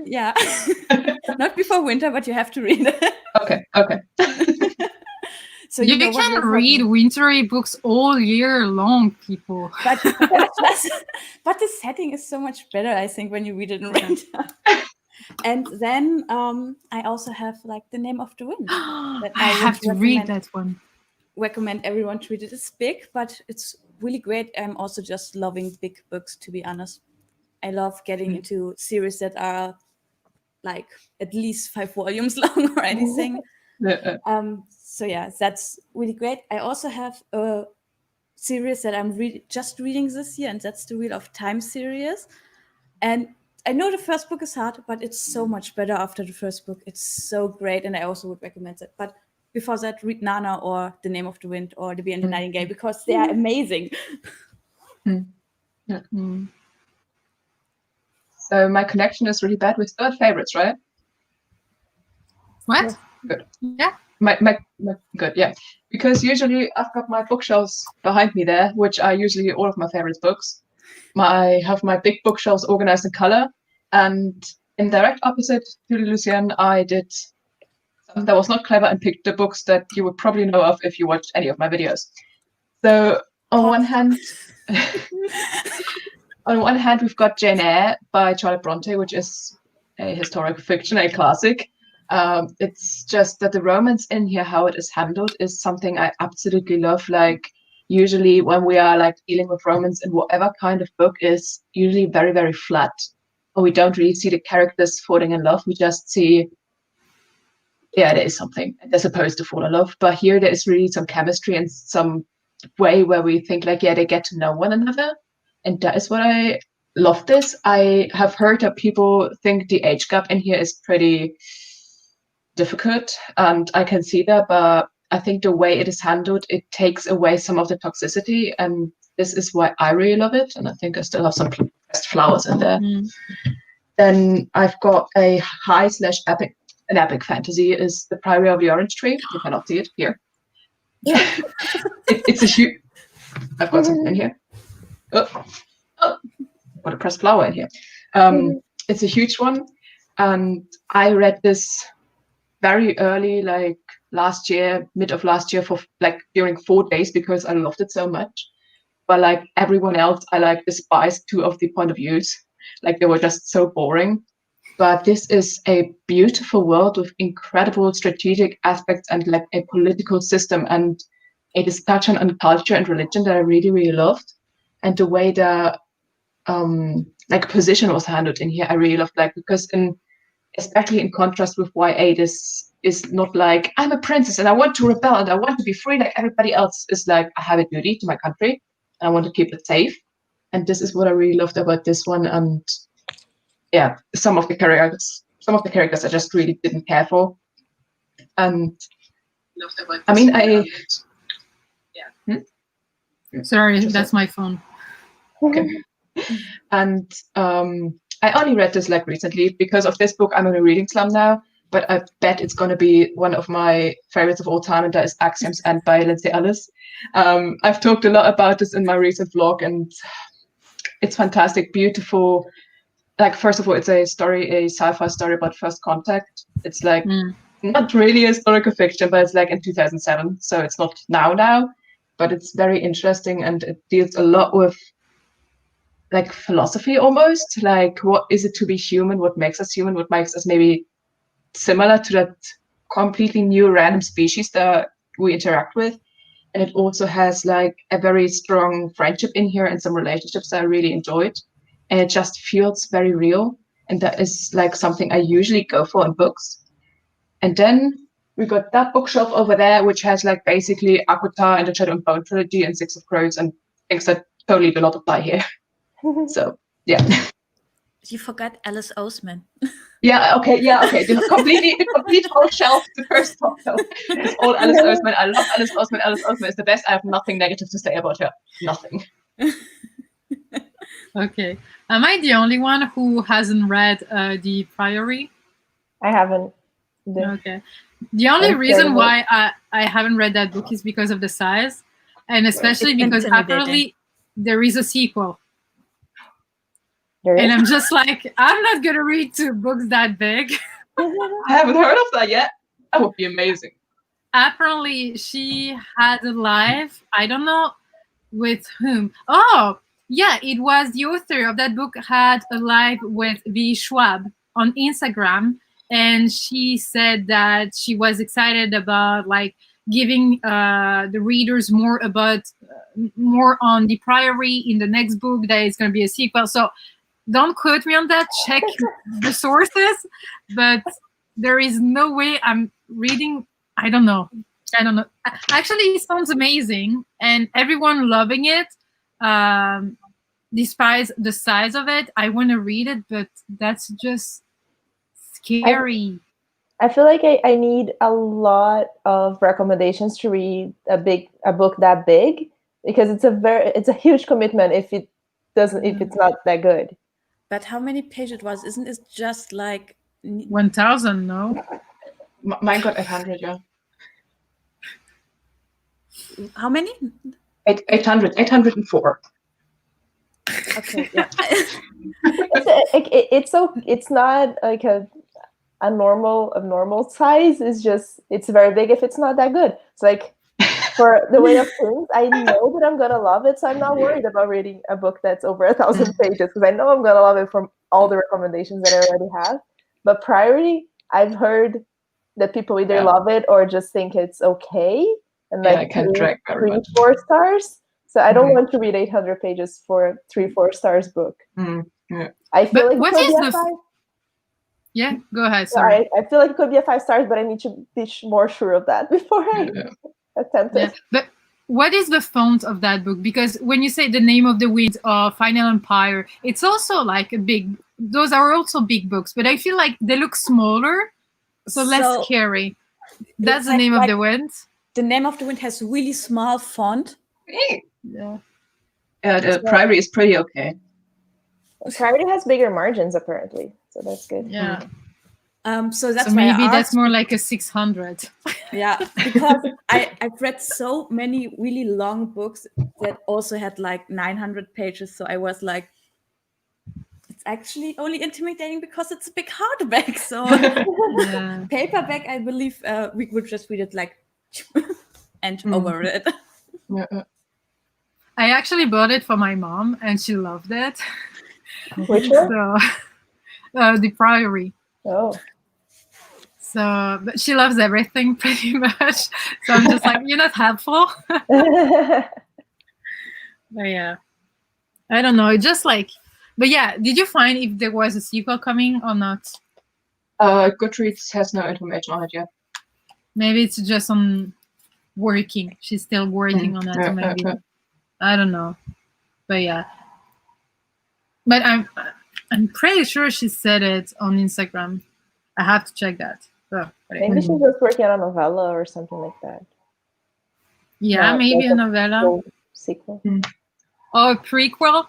Yeah, not before winter, but you have to read it. Okay. So you can read wintry books all year long, people. But the setting is so much better, I think, when you read it in winter. And then I also have like The Name of the Wind. That I have to read that one. Recommend everyone to read it. It's big, but it's really great. I'm also just loving big books, to be honest. I love getting into series that are like at least 5 volumes long or anything. So yeah, that's really great. I also have a series that I'm just reading this year, and that's the Wheel of Time series. And I know the first book is hard, but it's so much better after the first book. It's so great, and I also would recommend it. But before that, read Nana or The Name of the Wind or The Bee and the Nightingale because they are amazing. So my connection is really bad with third favorites, right? What? Good. Yeah. My good, yeah. Because usually I've got my bookshelves behind me there, which are usually all of my favorite books. I have my big bookshelves organized in color, and in direct opposite to Lucien, I did something that was not clever and picked the books that you would probably know of if you watched any of my videos. So on one hand, we've got Jane Eyre by Charlotte Bronte, which is a historical fiction, a classic. It's just that the romance in here, how it is handled, is something I absolutely love. Like, usually when we are like dealing with romance in whatever kind of book is usually very, very flat, or we don't really see the characters falling in love. We just see, there is something, they're supposed to fall in love. But here there is really some chemistry and some way where we think like, they get to know one another. And that is what I love this. I have heard that people think the age gap in here is pretty difficult, and I can see that, but I think the way it is handled, it takes away some of the toxicity, and this is why I really love it, and I think I still have some pressed flowers in there. Then I've got a high/epic. An epic fantasy is The Priory of the Orange Tree. You cannot see it here. It's a huge... I've got something in here. Oh, what a pressed flower in here. It's a huge one, and I read this very early, like last year, mid of last year, for like during 4 days because I loved it so much. But like everyone else, I like despised 2 of the point of views. Like they were just so boring. But this is a beautiful world with incredible strategic aspects and like a political system and a discussion on culture and religion that I really, really loved. And the way the like position was handled in here, I really loved, like, because especially in contrast with YA, this is not like I'm a princess and I want to rebel and I want to be free like everybody else. Is like I have a duty to my country and I want to keep it safe. And this is what I really loved about this one. And yeah, some of the characters I just really didn't care for. And I mean, Sorry, that's my phone. Okay. And I only read this like recently because of this book. I'm in a reading slump now, but I bet it's going to be one of my favorites of all time, and that is Axioms End by Lindsay Ellis. I've talked a lot about this in my recent vlog, and it's fantastic, beautiful. Like, first of all, it's a sci-fi story about first contact. It's like not really a historical fiction, but it's like in 2007, so it's not now, but it's very interesting, and it deals a lot with like philosophy almost, like what is it to be human, what makes us human, what makes us maybe similar to that completely new random species that we interact with. And it also has like a very strong friendship in here and some relationships that I really enjoyed. And it just feels very real. And that is like something I usually go for in books. And then we got that bookshelf over there, which has like basically Aquatar and the Shadow and Bone trilogy and Six of Crows and things that totally do not apply here. So, yeah. You forgot Alice Oseman. Yeah, okay. The complete whole shelf, the first top though. It's all Alice Oseman. I love Alice Oseman. Alice Oseman is the best. I have nothing negative to say about her. Nothing. Okay. Am I the only one who hasn't read The Priory? I haven't. Okay. The only reason why I haven't read that book is because of the size, and especially because apparently there is a sequel. And I'm just like, I'm not going to read 2 books that big. I haven't heard of that yet. That would be amazing. Apparently she had a live, I don't know with whom. Oh, yeah, it was the author of that book had a live with V. Schwab on Instagram. And she said that she was excited about like giving the readers more on the Priory in the next book. That is going to be a sequel. So don't quote me on that. Check the sources. But there is no way I'm reading. I don't know. Actually, it sounds amazing, and everyone loving it. Despite the size of it, I want to read it, but that's just scary. I feel like I need a lot of recommendations to read a book that big, because it's a huge commitment if it's not that good. But how many pages it was? Isn't it just like 1,000? No. Mine got 800. Yeah. How many? 804. Okay. Yeah. It's not like a normal size. It's very big if it's not that good. It's like, for The Way of Kings, I know that I'm gonna love it, so I'm not worried about reading a book that's over 1,000 pages, because I know I'm gonna love it from all the recommendations that I already have. But Priory, I've heard that people either love it or just think it's okay, and like I can't track very much. 3-4 stars. So I don't want to read 800 pages for a 3-4 stars book. Yeah. I feel like what it could is be a 5. Yeah, go ahead. Sorry. I feel like it could be a 5 stars, but I need to be more sure of that before I attempt it. But what is the font of that book? Because when you say The Name of the Wind or Final Empire, it's also like a big, those are also big books, but I feel like they look smaller, so less scary. That's The Name of the Wind. The Name of the Wind has really small font. Yeah. The Priory is pretty okay. Priory has bigger margins apparently, so that's good. Yeah. So that's so why maybe I that's asked, more like a 600. Yeah, because I've read so many really long books that also had like 900 pages. So I was like, it's actually only intimidating because it's a big hardback. So Yeah. paperback, I believe we would just read it like and over it. I actually bought it for my mom, and she loved it. Which one? So, The Priory. Oh. So, but she loves everything pretty much. So I'm just like, you're not helpful. But yeah, I don't know. Just like, but yeah, did you find if there was a sequel coming or not? Goodreads has no information on it yet. Maybe it's just on working. She's still working on it, or maybe I don't know. But yeah, but I'm pretty sure she said it on Instagram. I have to check that. So, maybe she's just working on a novella or something like that. Yeah, Not maybe like a novella. Sequel. Or a prequel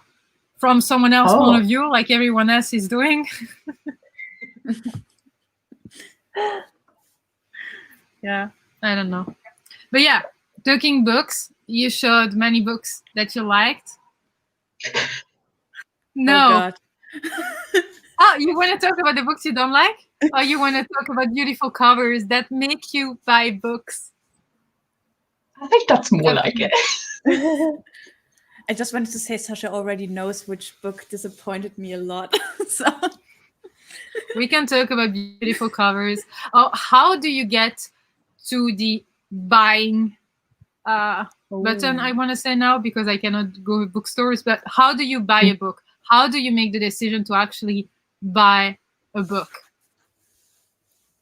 from someone else's point of view, like everyone else is doing. Yeah, I don't know. But yeah, talking books, you showed many books that you liked. No. Oh, you want to talk about the books you don't like? Or you want to talk about beautiful covers that make you buy books? I think that's more like it. I just wanted to say Sasha already knows which book disappointed me a lot. So we can talk about beautiful covers. Oh, how do you get to the buying button, I want to say now, because I cannot go to bookstores, but how do you buy a book? How do you make the decision to actually buy a book?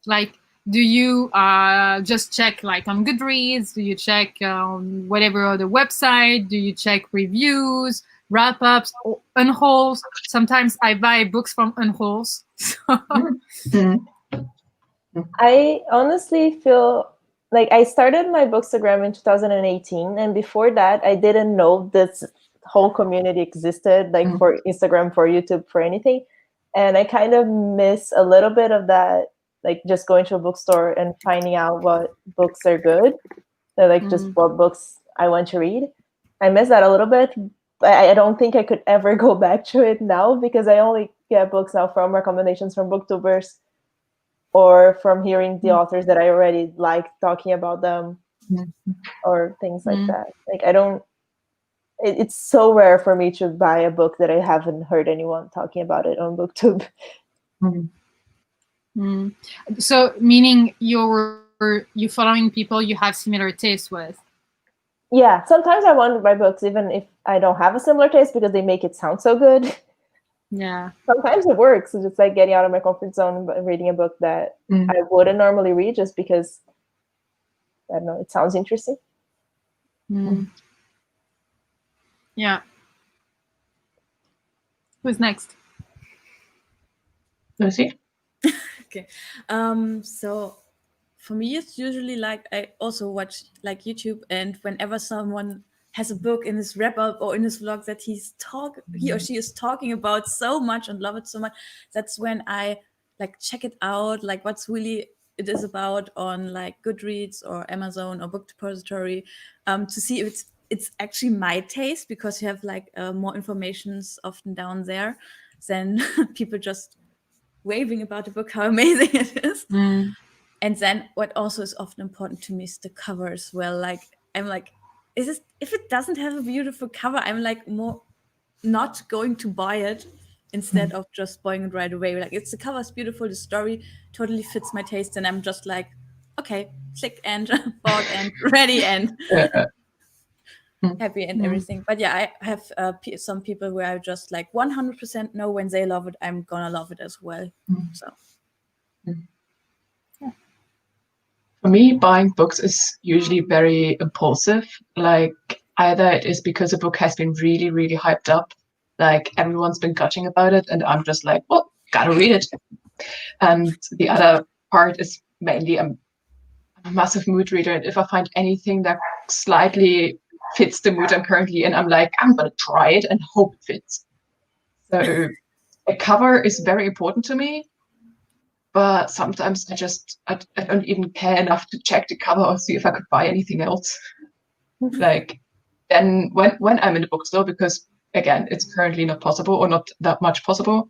Like, do you just check like on Goodreads? Do you check on whatever other website? Do you check reviews, wrap-ups, or unhauls? Sometimes I buy books from unhauls. I honestly feel like I started my Bookstagram in 2018, and before that, I didn't know this whole community existed, like for Instagram, for YouTube, for anything. And I kind of miss a little bit of that, like just going to a bookstore and finding out what books are good, so like just what books I want to read. I miss that a little bit. I don't think I could ever go back to it now, because I only get books now from recommendations from booktubers, or from hearing the authors that I already like talking about them, or things like that. Like I don't, it's so rare for me to buy a book that I haven't heard anyone talking about it on BookTube. So meaning you're following people you have similar tastes with? Yeah, sometimes I want to buy books even if I don't have a similar taste, because they make it sound so good. Yeah. Sometimes it works. It's just like getting out of my comfort zone and reading a book that I wouldn't normally read, just because, I don't know, it sounds interesting. Yeah. Who's next? Lucy? Okay. So for me, it's usually like I also watch like YouTube, and whenever someone has a book in his wrap up or in his vlog that he or she is talking about so much and love it so much, that's when I like check it out, like what's really it is about on like Goodreads or Amazon or Book Depository, to see if it's actually my taste, because you have like more informations often down there than people just raving about the book, how amazing it is. And then what also is often important to me is the cover as well. Like I'm like, if it doesn't have a beautiful cover, I'm like more not going to buy it instead of just buying it right away. Like the cover is beautiful, the story totally fits my taste, and I'm just like, okay, click and bought and ready and happy and everything. But yeah, I have some people where I just like 100% know when they love it, I'm gonna love it as well. So. For me, buying books is usually very impulsive. Like, either it is because a book has been really, really hyped up, like everyone's been gushing about it, and I'm just like, well, gotta read it. And the other part is mainly I'm a massive mood reader, and if I find anything that slightly fits the mood I'm currently in, I'm like, I'm gonna try it and hope it fits. So a cover is very important to me. But sometimes I don't even care enough to check the cover or see if I could buy anything else. Like, then when I'm in the bookstore, because again, it's currently not possible or not that much possible.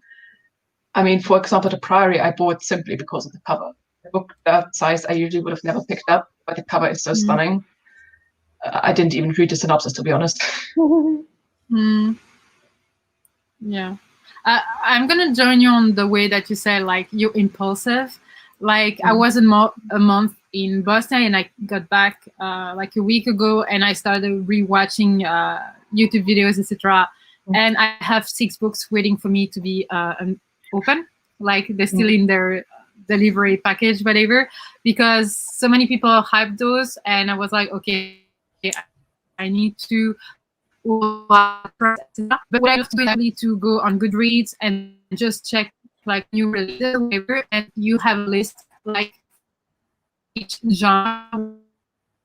I mean, for example, The Priory I bought simply because of the cover. A book that size I usually would have never picked up, but the cover is so stunning. I didn't even read the synopsis, to be honest. Yeah. I'm gonna join you on the way that you say, like, you're impulsive. Like, I was a month in Boston, and I got back like a week ago, and I started rewatching YouTube videos, etc. And I have 6 books waiting for me to be open. Like, they're still in their delivery package, whatever, because so many people hyped those, and I was like, okay, I need to. But what I have to do is actually to go on Goodreads and just check like new releases, whatever, and you have a list like each genre,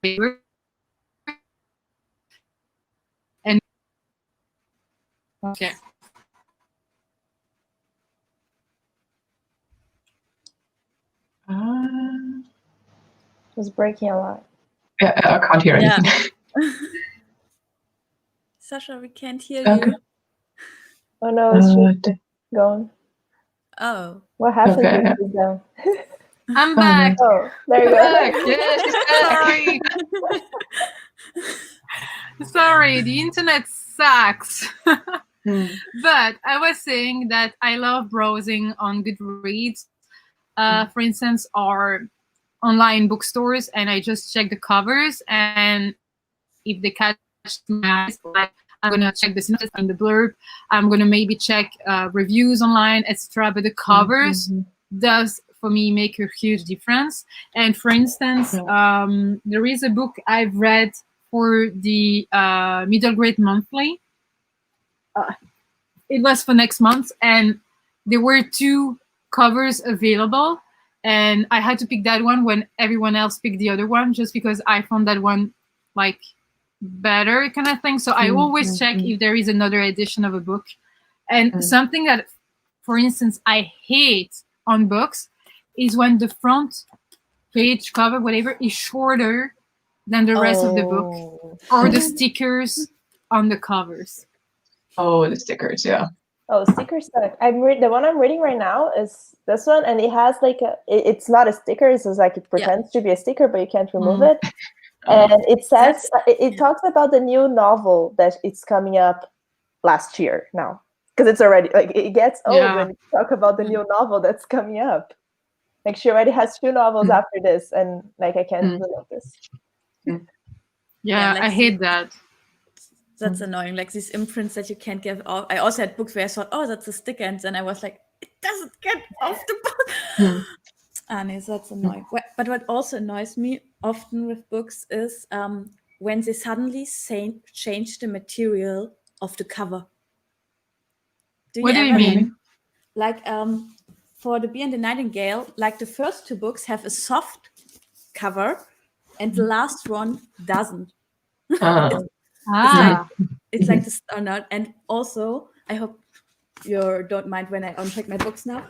whatever. And okay. It was breaking a lot. Yeah, I can't hear anything. Sasha, we can't hear Okay. you. Oh no, it's just gone. Oh. What happened Okay. to you down? I'm back. Oh, there you go. Back. Yeah, she's back. Sorry. Sorry, the internet sucks. But I was saying that I love browsing on Goodreads. For instance, or online bookstores, and I just check the covers, and if they catch my eyes, like, I'm gonna check the synopsis and the blurb. I'm gonna maybe check reviews online, etc. But the covers does for me make a huge difference. And for instance, there is a book I've read for the Middle Grade Monthly. It was for next month, and there were 2 covers available, and I had to pick that one when everyone else picked the other one, just because I found that one like better kind of thing. So I always check if there is another edition of a book. And something that, for instance, I hate on books is when the front page cover, whatever, is shorter than the rest of the book, or the stickers on the covers. Oh, the stickers, yeah. Oh, stickers suck. The one I'm reading right now is this one, and it has like it's not a sticker. It's just like it pretends to be a sticker, but you can't remove it. And it says it talks about the new novel that it's coming up last year now, because it's already like it gets old when you talk about the new novel that's coming up. Like, she already has 2 novels after this, and like I can't remove this. Yeah, like, I hate that. That's annoying. Like these imprints that you can't get off. I also had books where I thought, oh, that's a sticker, and then I was like, it doesn't get off the book. No, so that's annoying. But what also annoys me often with books is when they suddenly change the material of the cover. What do you mean? Like for The Bee and the Nightingale, like the first 2 books have a soft cover, and the last one doesn't. It's like the standard. And also, I hope you don't mind when I uncheck my books now,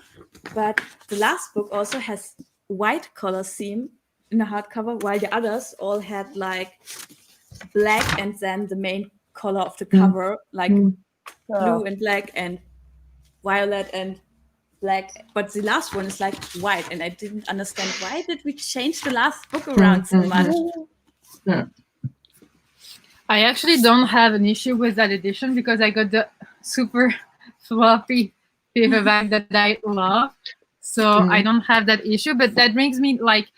but the last book also has white color theme in the hardcover, while the others all had like black and then the main color of the cover, like blue and black and violet and black. But the last one is like white, and I didn't understand why did we change the last book around so much. I actually don't have an issue with that edition because I got the super floppy paperback that I love. So I don't have that issue. But that brings me, like,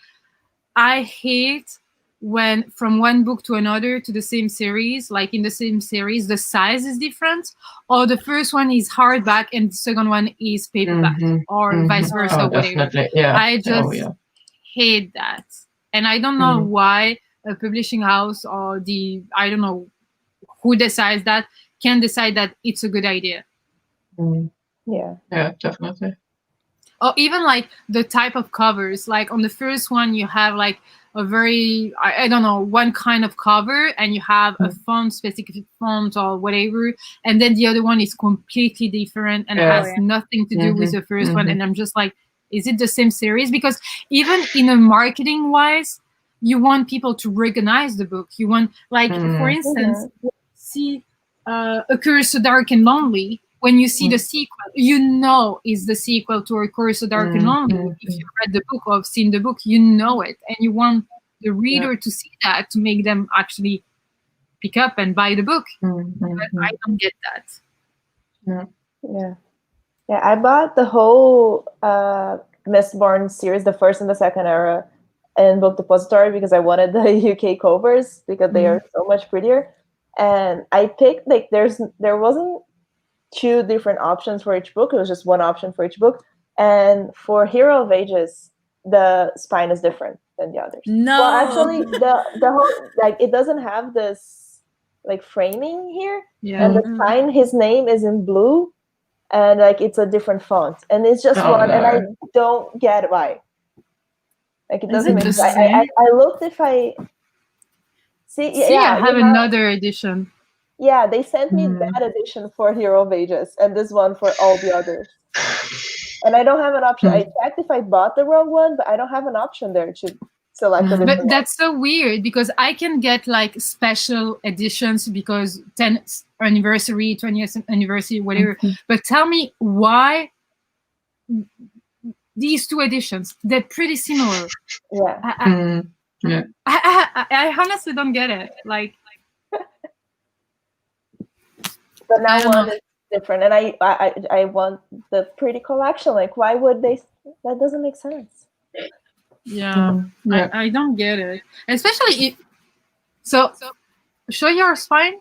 I hate when from one book to another to the same series, like in the same series, the size is different, or the first one is hardback and the second one is paperback, or vice versa, whatever. Yeah. I just hate that. and I don't know why a publishing house or I don't know who decides that can decide that it's a good idea. Yeah, definitely. Or even like the type of covers. Like on the first one, you have like a very, I don't know, one kind of cover, and you have a font, specific font or whatever, and then the other one is completely different and has nothing to do with the first one. And I'm just like, is it the same series? Because even in a marketing wise, you want people to recognize the book. You want, like, for instance, see A Curse So Dark and Lonely. When you see the sequel, you know it's the sequel to A Curse So Dark and Lonely. If you read the book or have seen the book, you know it. And you want the reader to see that, to make them actually pick up and buy the book. But I don't get that. Yeah, I bought the whole Mistborn series, the first and the second era, in Book Depository because I wanted the UK covers because they are so much prettier. And I picked, like, there wasn't 2 different options for each book. It was just one option for each book. And for Hero of Ages, the spine is different than the others. No. Well, actually, the whole, like, it doesn't have this like framing here. Yeah. And the spine, his name is in blue, and like it's a different font, and it's just one, and I don't get why. Like, it doesn't make sense. I looked if I see. I have another edition. Yeah, they sent me that edition for Hero of Ages and this one for all the others. And I don't have an option. I checked if I bought the wrong one, but I don't have an option there to select a different But that's so weird because I can get like special editions because 10th anniversary, 20th anniversary, whatever. But tell me why these 2 editions, they're pretty similar. Yeah. I honestly don't get it. Like, but now one is different, and I want the pretty collection. Like, why would they? That doesn't make sense. Yeah. I don't get it, especially if. So, show your spine.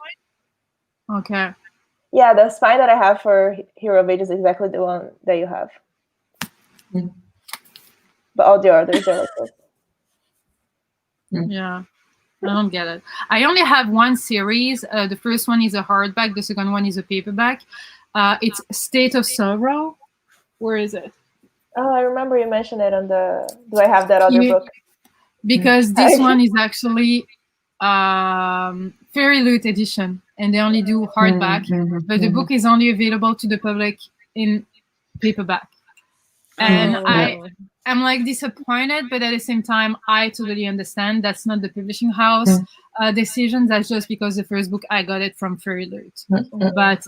Okay. Yeah, the spine that I have for Hero of Ages is exactly the one that you have. But all the others are like this. Yeah. I don't get it. I only have one series. The first one is a hardback. The second one is a paperback. It's State of Sorrow. Where is it? Oh, I remember you mentioned it on the... Do I have that other book? Because this one is actually Fairy Loot edition. And they only do hardback. But the book is only available to the public in paperback. And I'm like disappointed, but at the same time, I totally understand that's not the publishing house decision. That's just because the first book I got it from Fairy Loot, but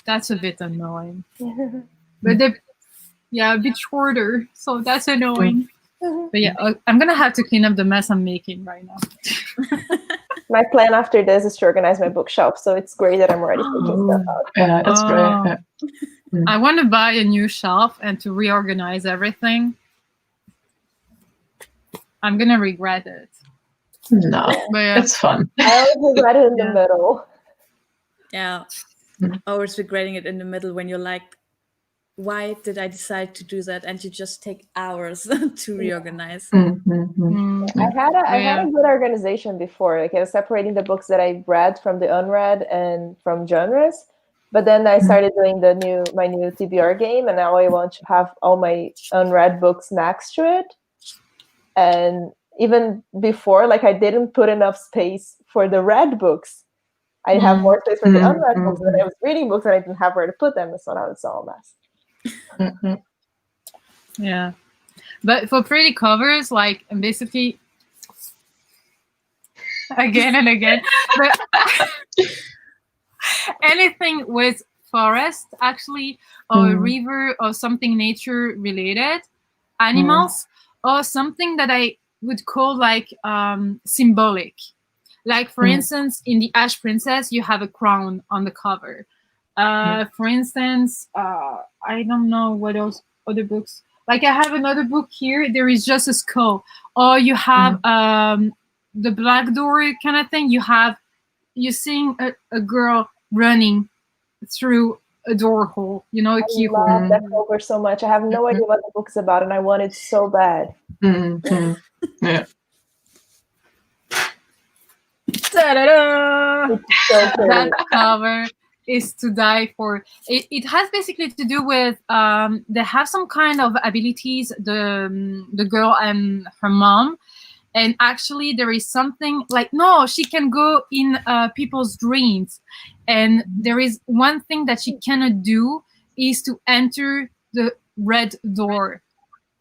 that's a bit annoying. But they're a bit shorter, so that's annoying. But yeah, I'm gonna have to clean up the mess I'm making right now. My plan after this is to organize my bookshelf, so it's great that I'm already taking stuff out. Yeah, that's great. I want to buy a new shelf and to reorganize everything. I'm gonna regret it. No, but it's fun. I always regret it in the middle. Yeah, always regretting it in the middle when you're like, why did I decide to do that? And you just take hours to reorganize. I had a good organization before. Like, I was separating the books that I read from the unread and from genres. But then I started doing my new TBR game, and now I want to have all my unread books next to it. And even before, like, I didn't put enough space for the read books. I have more space for the unread books, and I was reading books and I didn't have where to put them, so now it's all a mess. Yeah, but for pretty covers, like, basically again and again, but anything with forest, actually, or a river or something nature related, animals, or something that I would call like symbolic. Like, for instance, in the Ash Princess, you have a crown on the cover. For instance, I don't know what else, other books. Like, I have another book here. There is just a skull. Or you have the Black Door kind of thing. You seeing a girl running through a door hole, a keyhole. I love that cover so much. I have no idea what the book's about, and I want it so bad. Yeah. Ta-da-da! It's so pretty. That cover is to die for. It has basically to do with they have some kind of abilities, the girl and her mom, and actually there is something like, no, she can go in people's dreams, and there is one thing that she cannot do is to enter the red door.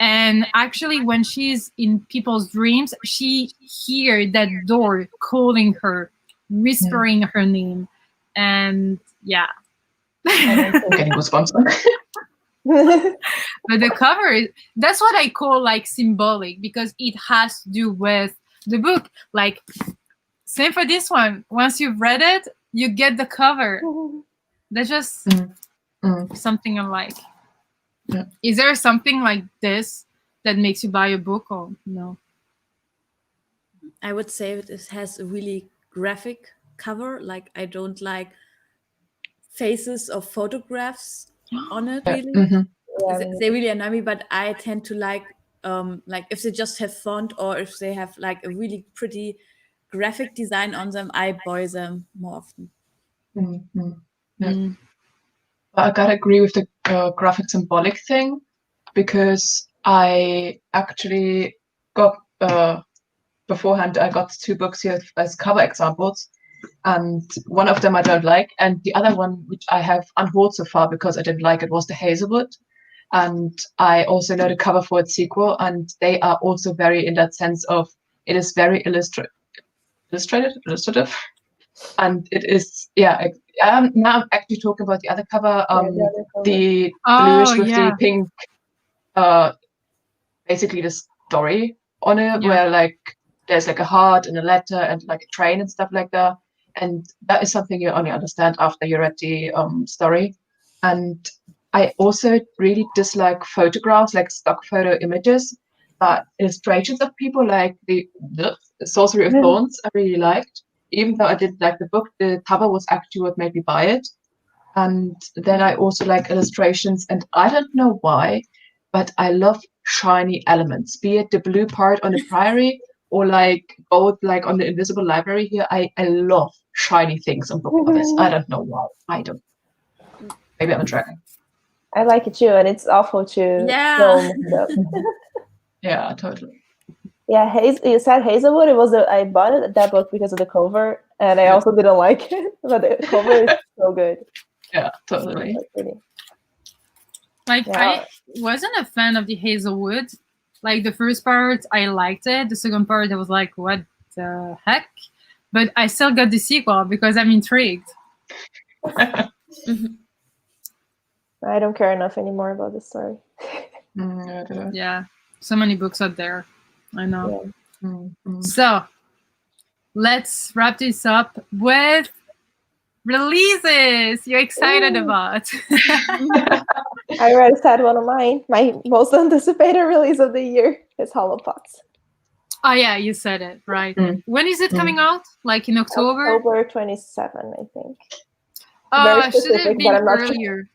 And actually, when she's in people's dreams, she hears that door calling her, whispering her name. And yeah. Getting goosebumps. But the cover, that's what I call like symbolic, because it has to do with the book. Like, same for this one. Once you've read it, you get the cover. That's just something I like. Yeah. Is there something like this that makes you buy a book, or no? I would say it has a really graphic cover. Like, I don't like faces or photographs on it, really. They really annoy me, but I tend to like if they just have font, or if they have like a really pretty graphic design on them, I buy them more often. Yeah. I gotta agree with the graphic symbolic thing, because I actually got beforehand, I got 2 books here as cover examples, and one of them I don't like, and the other one, which I have unhauled so far because I didn't like it, was the Hazelwood. And I also know the cover for its sequel, and they are also very in that sense of, it is very illustrative, and it is, yeah. Now I'm actually talking about the other cover, the bluish with the pink, basically the story on it, where like there's like a heart and a letter and like a train and stuff like that, and that is something you only understand after you read the story. And I also really dislike photographs, like stock photo images, but illustrations of people, like the Sorcery of Thorns, I really liked. Even though I didn't like the book, the cover was actually what made me buy it. And then I also like illustrations, and I don't know why, but I love shiny elements, be it the blue part on the priory or like gold, like on the Invisible Library here. I love shiny things on book covers. I don't know why. I don't. Maybe I'm a dragon. I like it too, and it's awful to Yeah, totally. Yeah, you said Hazelwood. I bought that book because of the cover, and I also didn't like it, but the cover is so good. Yeah, totally. Like, I wasn't a fan of the Hazelwood. Like, the first part, I liked it. The second part, I was like, what the heck? But I still got the sequel because I'm intrigued. I don't care enough anymore about the story. Yeah, so many books out there. I know. So, let's wrap this up with releases you're excited about. I already said one of mine. My most anticipated release of the year is Hollow Pots. Oh yeah, you said it, right. When is it coming out? Like in October? October 27, I think. Oh, should have been earlier. Sure.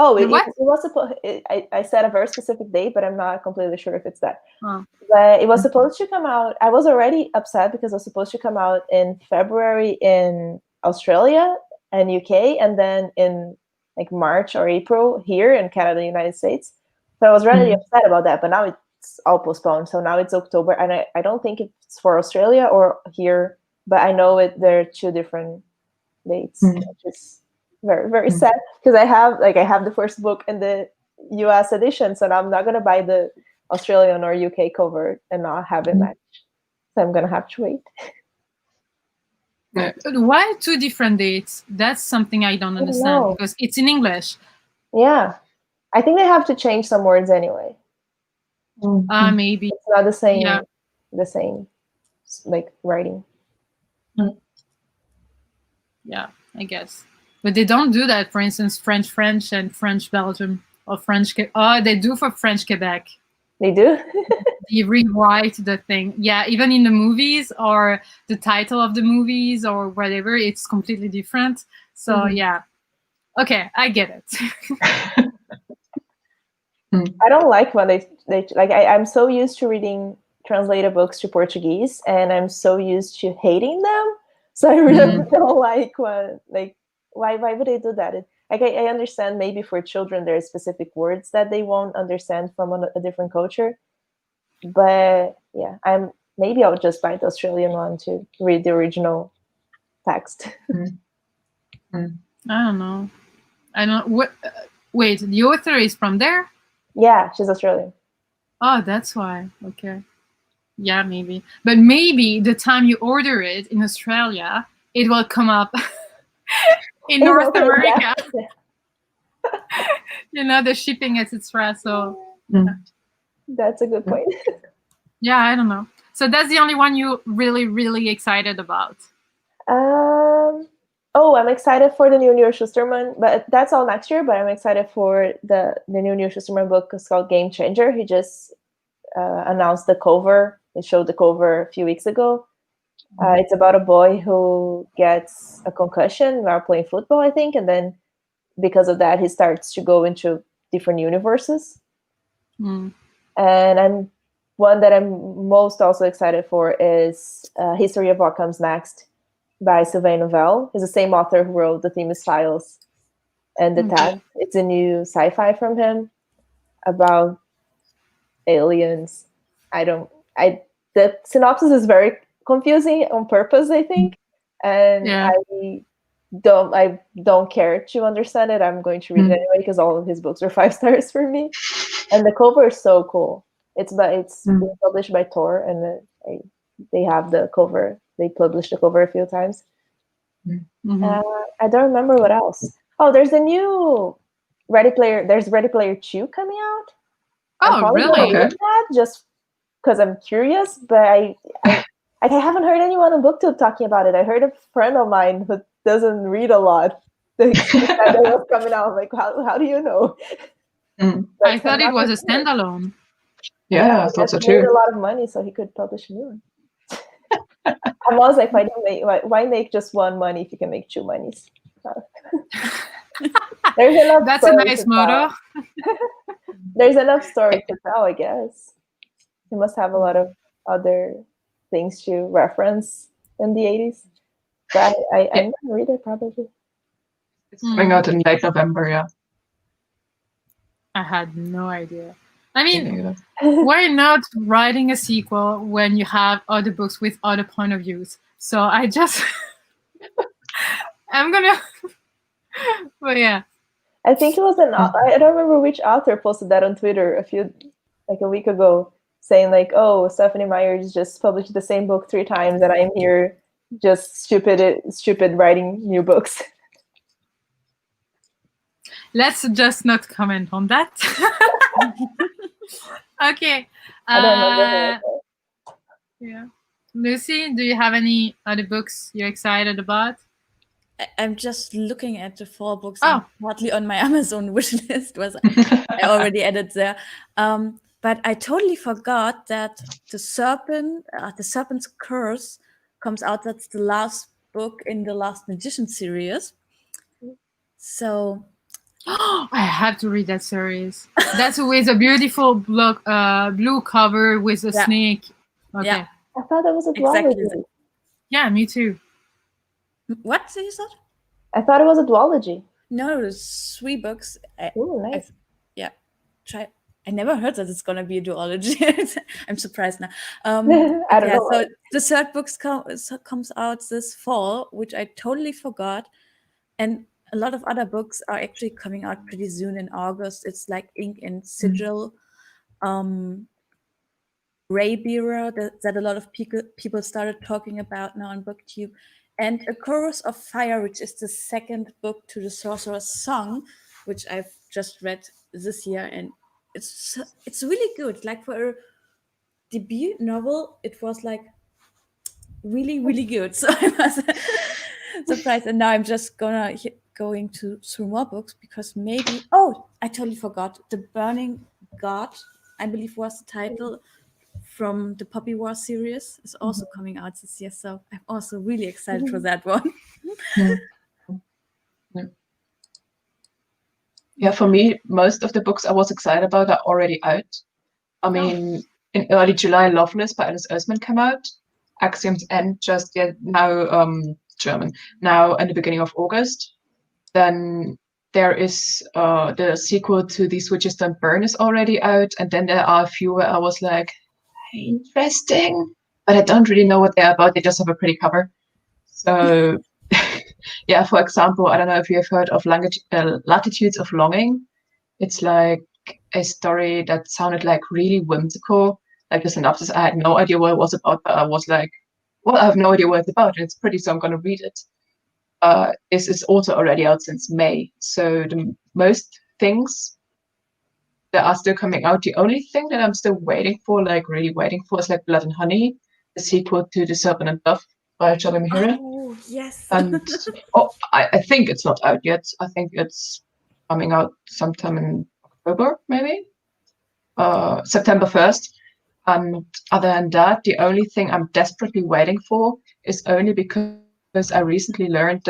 Oh, it was supposed. I said a very specific date, but I'm not completely sure if it's that. But it was supposed to come out. I was already upset because it was supposed to come out in February in Australia and UK, and then in like March or April here in Canada, United States. So I was really upset about that. But now it's all postponed. So now it's October, and I don't think it's for Australia or here, but I know there are 2 different dates, which is very, very sad, because I have the first book in the US edition, so now I'm not gonna buy the Australian or UK cover and not have it match. So I'm gonna have to wait. Why 2 different dates? That's something I don't understand, because it's in English. Yeah, I think they have to change some words anyway. Maybe it's not the same. Yeah. The same, like writing. Yeah, I guess. But they don't do that, for instance, French, and French Belgium, or French. They do for French Quebec. They do? They rewrite the thing. Yeah, even in the movies or the title of the movies or whatever, it's completely different. So yeah. Okay, I get it. I don't like when they like I'm so used to reading translated books to Portuguese, and I'm so used to hating them. So I really don't like when, like, why would they do that? Like, I understand maybe for children there are specific words that they won't understand from a different culture. But yeah, maybe I'll just buy the Australian one to read the original text. I don't know. I don't. What? Wait, the author is from there? Yeah, she's Australian. Oh, that's why. Okay. Yeah, maybe. But maybe the time you order it in Australia, it will come up in North America. You know, the shipping, etc. So that's a good point. Yeah, I don't know. So that's the only one you're really, really excited about. Oh, I'm excited for the new Neil Schusterman, but that's all next year. But I'm excited for the new Neil Schusterman book. It's called Game Changer. He just announced the cover. He showed the cover a few weeks ago. It's about a boy who gets a concussion while playing football, I think, and then because of that, he starts to go into different universes. And one that I'm most also excited for is History of What Comes Next by Sylvain Novell. He's the same author who wrote The Theme Styles and The Test. It's a new sci-fi from him about aliens. The synopsis is very confusing on purpose, I think. And I don't care to understand it. I'm going to read it anyway because all of his books are 5 stars for me. And the cover is so cool. It's been published by Tor, and they have the cover. They published the cover a few times. I don't remember what else. Oh, there's a new Ready Player 2 coming out. Oh, really? Read that just because I'm curious, but I haven't heard anyone on BookTube talking about it. I heard a friend of mine who doesn't read a lot that it was coming out. I'm like, how do you know? I thought it was a standalone. Yeah, I thought so too. He made a lot of money, so he could publish a new one. I'm always like, why make just one money if you can make 2 monies? There's enough. That's a nice motto. There's enough story to tell, I guess. He must have a lot of other things to reference in the 80s. But I'm going to read it probably. It's coming out in late November, yeah. I had no idea. I mean, why not writing a sequel when you have other books with other point of views? So I just, I'm gonna, but yeah. I think it was I don't remember which author posted that on Twitter a week ago, saying like, oh, Stephanie Meyers just published the same book 3 times and I'm here just stupid writing new books. Let's just not comment on that. Okay. I don't remember. Yeah. Lucy, do you have any other books you're excited about? I'm just looking at the 4 books partly on my Amazon wish list. I already added there. But I totally forgot that the Serpent's Curse comes out. That's the last book in the Last Magician series. So I have to read that series. That's with a beautiful blue cover with a snake. Okay. Yeah. I thought that was a duology. Exactly. Yeah, me too. What did you say? I thought it was a duology. No, there's 3 books. Oh, nice. I never heard that it's gonna be a duology. I'm surprised now. I don't know. So the 3rd book comes out this fall, which I totally forgot, and a lot of other books are actually coming out pretty soon in August. It's like Ink and Sigil, Raybearer that a lot of people started talking about now on BookTube, and A Chorus of Fire, which is the 2nd book to the Sorcerer's Song, which I've just read this year, and it's really good. Like for a debut novel, it was like really, really good. So I was surprised, and now I'm just going through more books because maybe I totally forgot. The Burning God, I believe was the title, from the Poppy War series, is also coming out this year. So I'm also really excited for that one. Yeah, for me, most of the books I was excited about are already out. I mean, in early July, Loveless by Alice Oseman came out. Axioms End just now German, now in the beginning of August. Then there is the sequel to These Witches Don't Burn is already out, and then there are a few where I was like, interesting, but I don't really know what they're about. They just have a pretty cover. So, yeah, for example, I don't know if you have heard of Latitudes of Longing. It's like a story that sounded like really whimsical. Like the synopsis, I had no idea what it was about, but I was like, well, I have no idea what it's about, and it's pretty, so I'm going to read it. This is also already out since May. So the most things that are still coming out, the only thing that I'm still waiting for, like really waiting for, is like Blood and Honey, the sequel to The Serpent and Dove by Charlie Mahira. Oh, yes. And I think it's not out yet. I think it's coming out sometime in October, maybe September 1st. And other than that, the only thing I'm desperately waiting for is only because I recently learned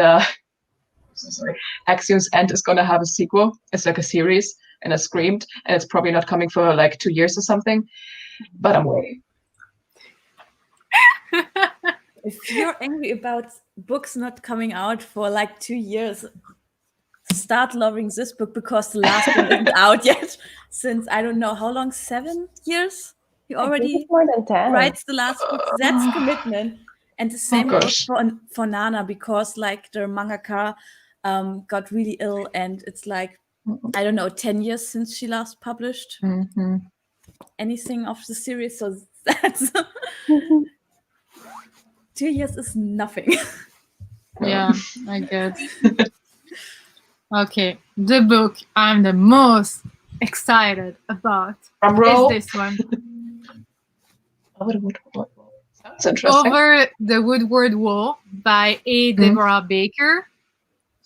Axioms End is going to have a sequel. It's like a series, and I screamed, and it's probably not coming for like 2 years or something, but I'm waiting. If you're angry about books not coming out for like 2 years, start loving this book because the last one isn't out yet. Since I don't know how long, 7 years? He already more than 10. writes the last book. That's commitment. And the same goes for Nana, because like the mangaka got really ill, and it's like, I don't know, 10 years since she last published anything of the series. So that's 2 years is nothing. Yeah, I guess. Okay, the book I'm the most excited about is this one. Sounds interesting. Over the Woodward Wall by A. Deborah Baker.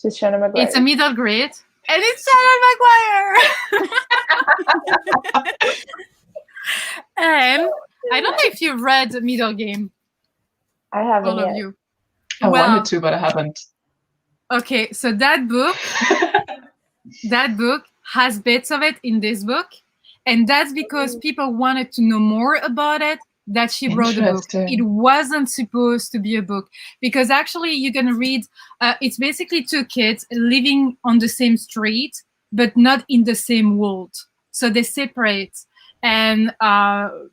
She's Shannon Maguire. It's a middle grade, and it's Shannon Maguire. And I don't know if you've read Middle Game. I haven't All yet. of you. I wanted to, but I haven't. Okay, so that book has bits of it in this book, and that's because people wanted to know more about it, that she wrote a book. It wasn't supposed to be a book, because actually you're gonna read, it's basically two kids living on the same street, but not in the same world. So they separate. And I'm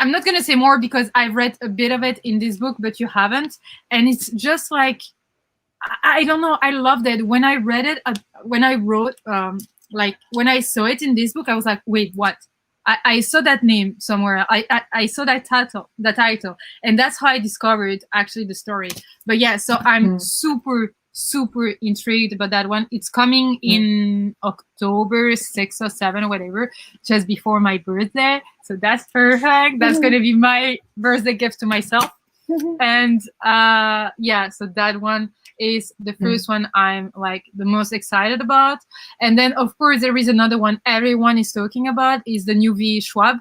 not gonna say more because I've read a bit of it in this book, but you haven't. And it's just like, I don't know, I loved it. When I read it, when I wrote, when I saw it in this book, I was like, wait, what? I saw that name somewhere. I saw that title, and that's how I discovered actually the story. But yeah, so I'm super intrigued about that one. It's coming in October 6 or 7 or whatever, just before my birthday. So that's perfect. That's gonna be my birthday gift to myself. And yeah, so that one is the first one I'm like the most excited about. And then of course there is another one everyone is talking about, is the new V. Schwab,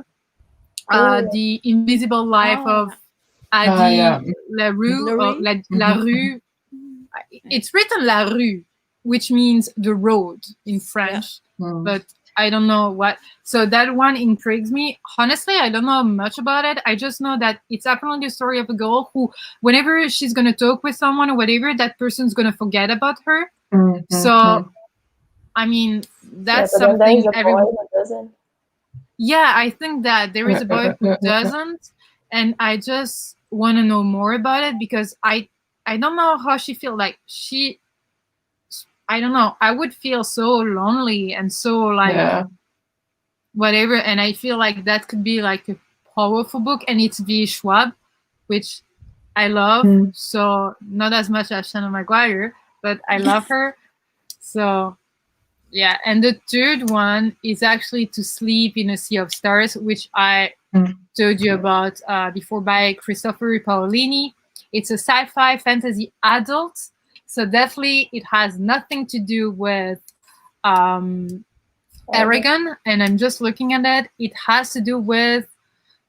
The Invisible Life of Adi LaRue. It's written La Rue, which means the road in French, but I don't know what. So that one intrigues me. Honestly, I don't know much about it. I just know that it's apparently the story of a girl who, whenever she's going to talk with someone or whatever, that person's going to forget about her. So, I mean, that's something everyone doesn't. Yeah, I think that there is a boy who doesn't. And I just want to know more about it, because I don't know how she feels. Like I don't know. I would feel so lonely and so like whatever. And I feel like that could be like a powerful book. And it's V. Schwab, which I love. So not as much as Shannon Maguire, but I love her. So yeah. And the third one is actually To Sleep in a Sea of Stars, which I told you about before, by Christopher Paolini. It's a sci-fi fantasy adult. So definitely it has nothing to do with Eragon. And I'm just looking at it. It has to do with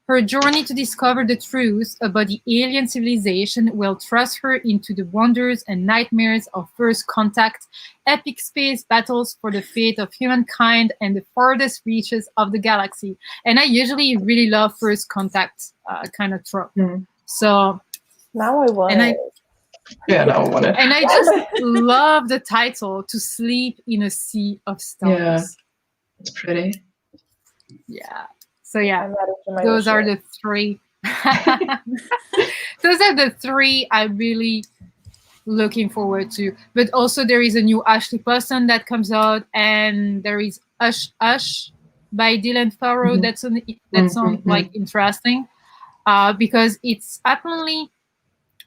Her journey to discover the truth about the alien civilization will thrust her into the wonders and nightmares of first contact, epic space battles for the fate of humankind, and the farthest reaches of the galaxy. And I usually really love first contact kind of trope. So now I want it. Yeah, now I want it. And I just love the title, To Sleep in a Sea of Stars. Yeah, it's pretty. Yeah. So yeah, those are the three. Those are the three I'm really looking forward to. But also there is a new Ashley Poisson that comes out, and there is Hush Hush by Dylan Farrow. That sounds like interesting, because it's apparently,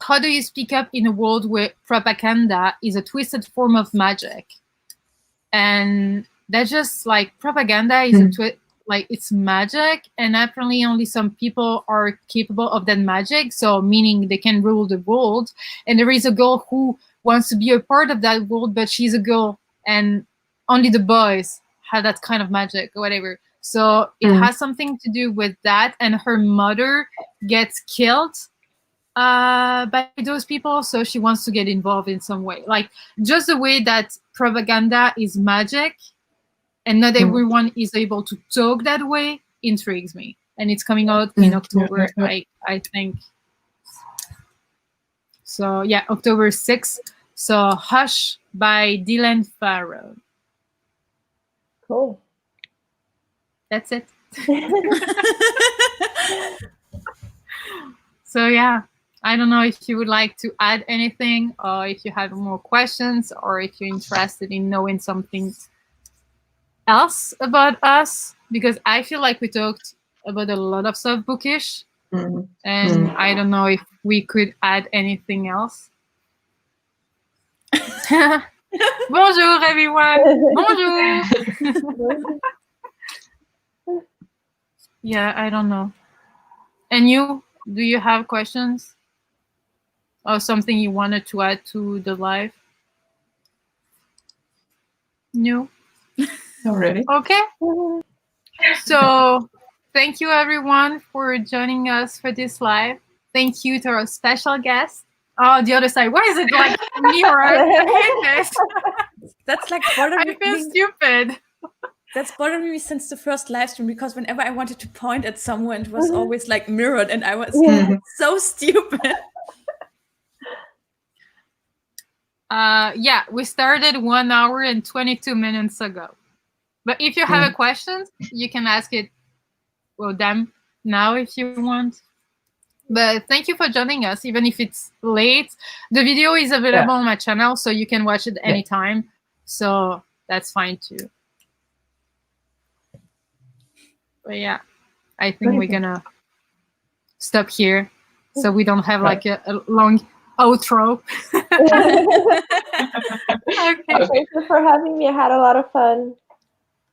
how do you speak up in a world where propaganda is a twisted form of magic, and that's just like propaganda is like it's magic, and apparently only some people are capable of that magic, so meaning they can rule the world. And there is a girl who wants to be a part of that world, but she's a girl and only the boys have that kind of magic or whatever. So it has something to do with that, and her mother gets killed by those people, so she wants to get involved in some way. Like, just the way that propaganda is magic and not everyone is able to talk that way intrigues me. And it's coming out in October, I think. So yeah, October 6th. So Hush by Dylan Farrow. Cool. That's it. So yeah, I don't know if you would like to add anything, or if you have more questions, or if you're interested in knowing something else about us, because I feel like we talked about a lot of stuff bookish, and I don't know if we could add anything else. Bonjour everyone. Bonjour. Yeah, I don't know. And you, do you have questions or something you wanted to add to the live? No. Already. Okay. So thank you everyone for joining us for this live. Thank you to our special guest. Oh, the other side. Why is it like mirror? I hate this. That's like bothering I feel stupid. That's bothering me since the first live stream, because whenever I wanted to point at someone, it was always like mirrored, and I was so stupid. Yeah, we started 1 hour and 22 minutes ago. But if you have a question, you can ask it, well, them now if you want. But thank you for joining us, even if it's late. The video is available on my channel, so you can watch it anytime. So that's fine too. But yeah, I think we're gonna stop here, so we don't have like a long outro. Okay. Thank you for having me. I had a lot of fun.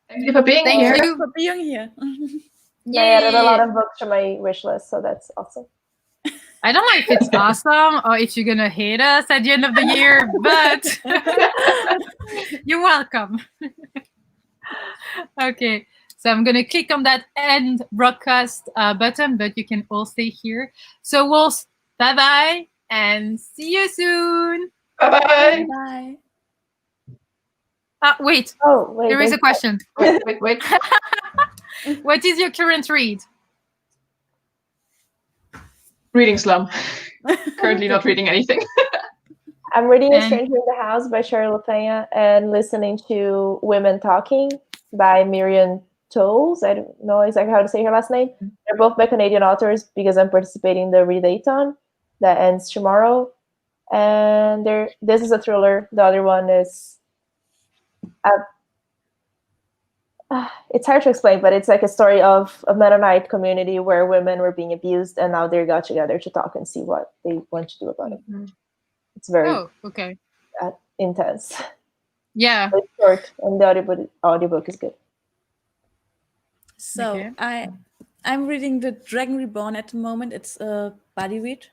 Thank you for being here. Thank you for being here. I added a lot of books to my wish list, so that's awesome. I don't know if it's awesome or if you're gonna hate us at the end of the year, but you're welcome. Okay, so I'm gonna click on that end broadcast button, but you can all stay here. So we'll bye-bye and see you soon. Bye-bye. Bye. Wait. Oh, wait. There is a question. Wait. What is your current read? Reading slum. Currently not reading anything. I'm reading A Stranger in the House by Charlotte Pena and listening to Women Talking by Miriam Toews. I don't know exactly how to say her last name. They're both by Canadian authors because I'm participating in the Readathon that ends tomorrow. And this is a thriller. The other one is... it's hard to explain, but it's like a story of a Mennonite community where women were being abused, and now they got together to talk and see what they want to do about it. It's very intense. Yeah. It's short, and the audiobook is good. So I'm reading the Dragon Reborn at the moment. It's a buddy read.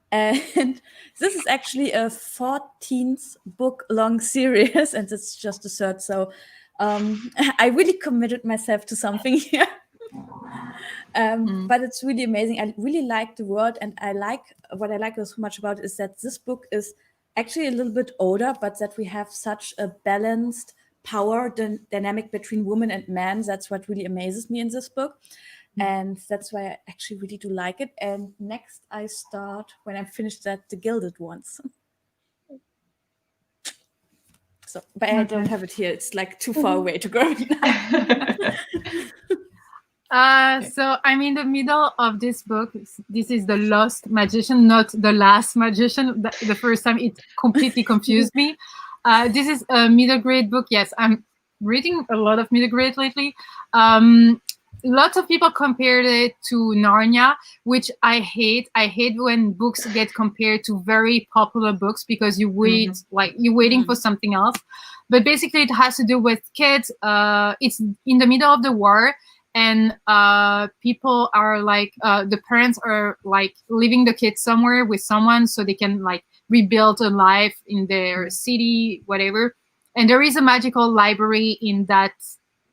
And this is actually a 14th book long series, and it's just the third. So I really committed myself to something here. But it's really amazing. I really like the world, and what I like so much about it is that this book is actually a little bit older, but that we have such a balanced power dynamic between women and men. That's what really amazes me in this book. And that's why I actually really do like it. And next I start, when I'm finished that, The Gilded Ones. So, but I don't have it here. It's like too far away to go now. So I'm in the middle of this book. This is The Lost Magician, not The Last Magician. The first time it completely confused me. This is a middle grade book. Yes, I'm reading a lot of middle grade lately. Lots of people compared it to Narnia, which I hate. I hate when books get compared to very popular books because you wait, like you're waiting for something else. But basically, it has to do with kids. It's in the middle of the war, and people are like, the parents are like leaving the kids somewhere with someone so they can like rebuild a life in their city, whatever. And there is a magical library in that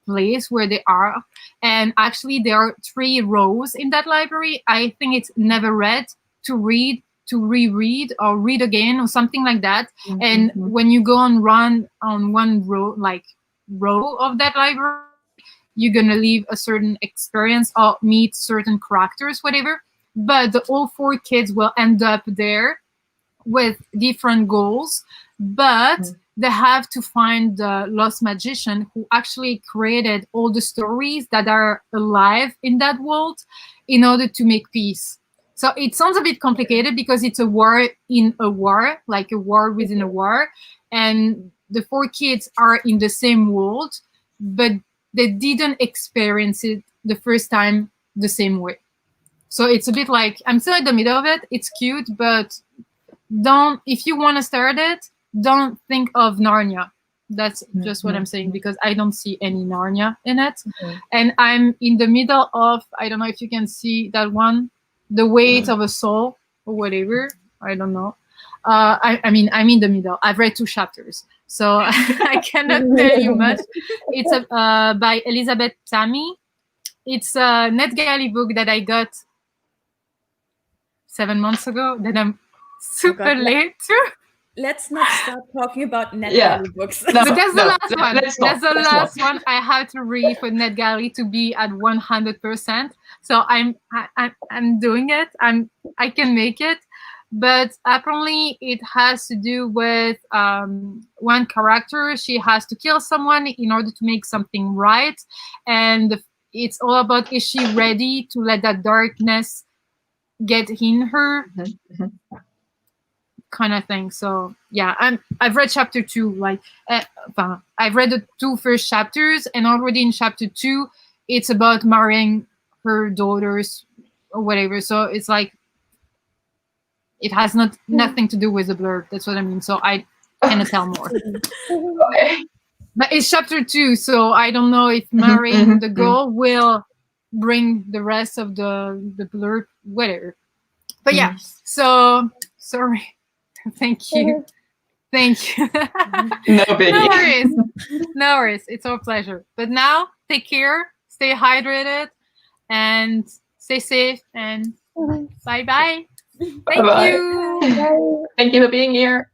place where they are, and actually there are 3 rows in that library. I think it's never read, to read, to reread, or read again, or something like that. And when you go and run on one row, like row of that library, you're gonna leave a certain experience or meet certain characters, whatever. But all 4 kids will end up there with different goals, but they have to find the lost magician who actually created all the stories that are alive in that world in order to make peace. So it sounds a bit complicated because it's a war in a war, like a war within a war. And the 4 kids are in the same world, but they didn't experience it the first time the same way. So it's a bit like, I'm still in the middle of it. It's cute, but if you want to start it, don't think of Narnia. That's just what I'm saying, because I don't see any Narnia in it. And I'm in the middle of, I don't know if you can see that one, The Weight of a Soul or whatever. I don't know. I mean, I'm in the middle. I've read 2 chapters, so I cannot tell you much. It's by Elizabeth Tammy. It's a NetGalley book that I got 7 months ago that I'm super late to. Let's not start talking about NetGalley books. But that's the last one. That's the last one I have to read for NetGalley to be at 100%. So I'm doing it. I can make it. But apparently it has to do with one character. She has to kill someone in order to make something right. And it's all about, is she ready to let that darkness get in her? Kind of thing. So yeah, I've read chapter 2. Like I've read the 2 first chapters, and already in chapter 2, it's about marrying her daughters or whatever. So it's like it has nothing to do with the blurb. That's what I mean. So I cannot tell more. But it's chapter 2, so I don't know if marrying the girl will bring the rest of the blurb, whatever. But yeah, so sorry. Thank you. Thank you. No biggie. No worries. No worries. It's our pleasure. But now, take care, stay hydrated, and stay safe, and bye-bye. Thank you. Thank you for being here.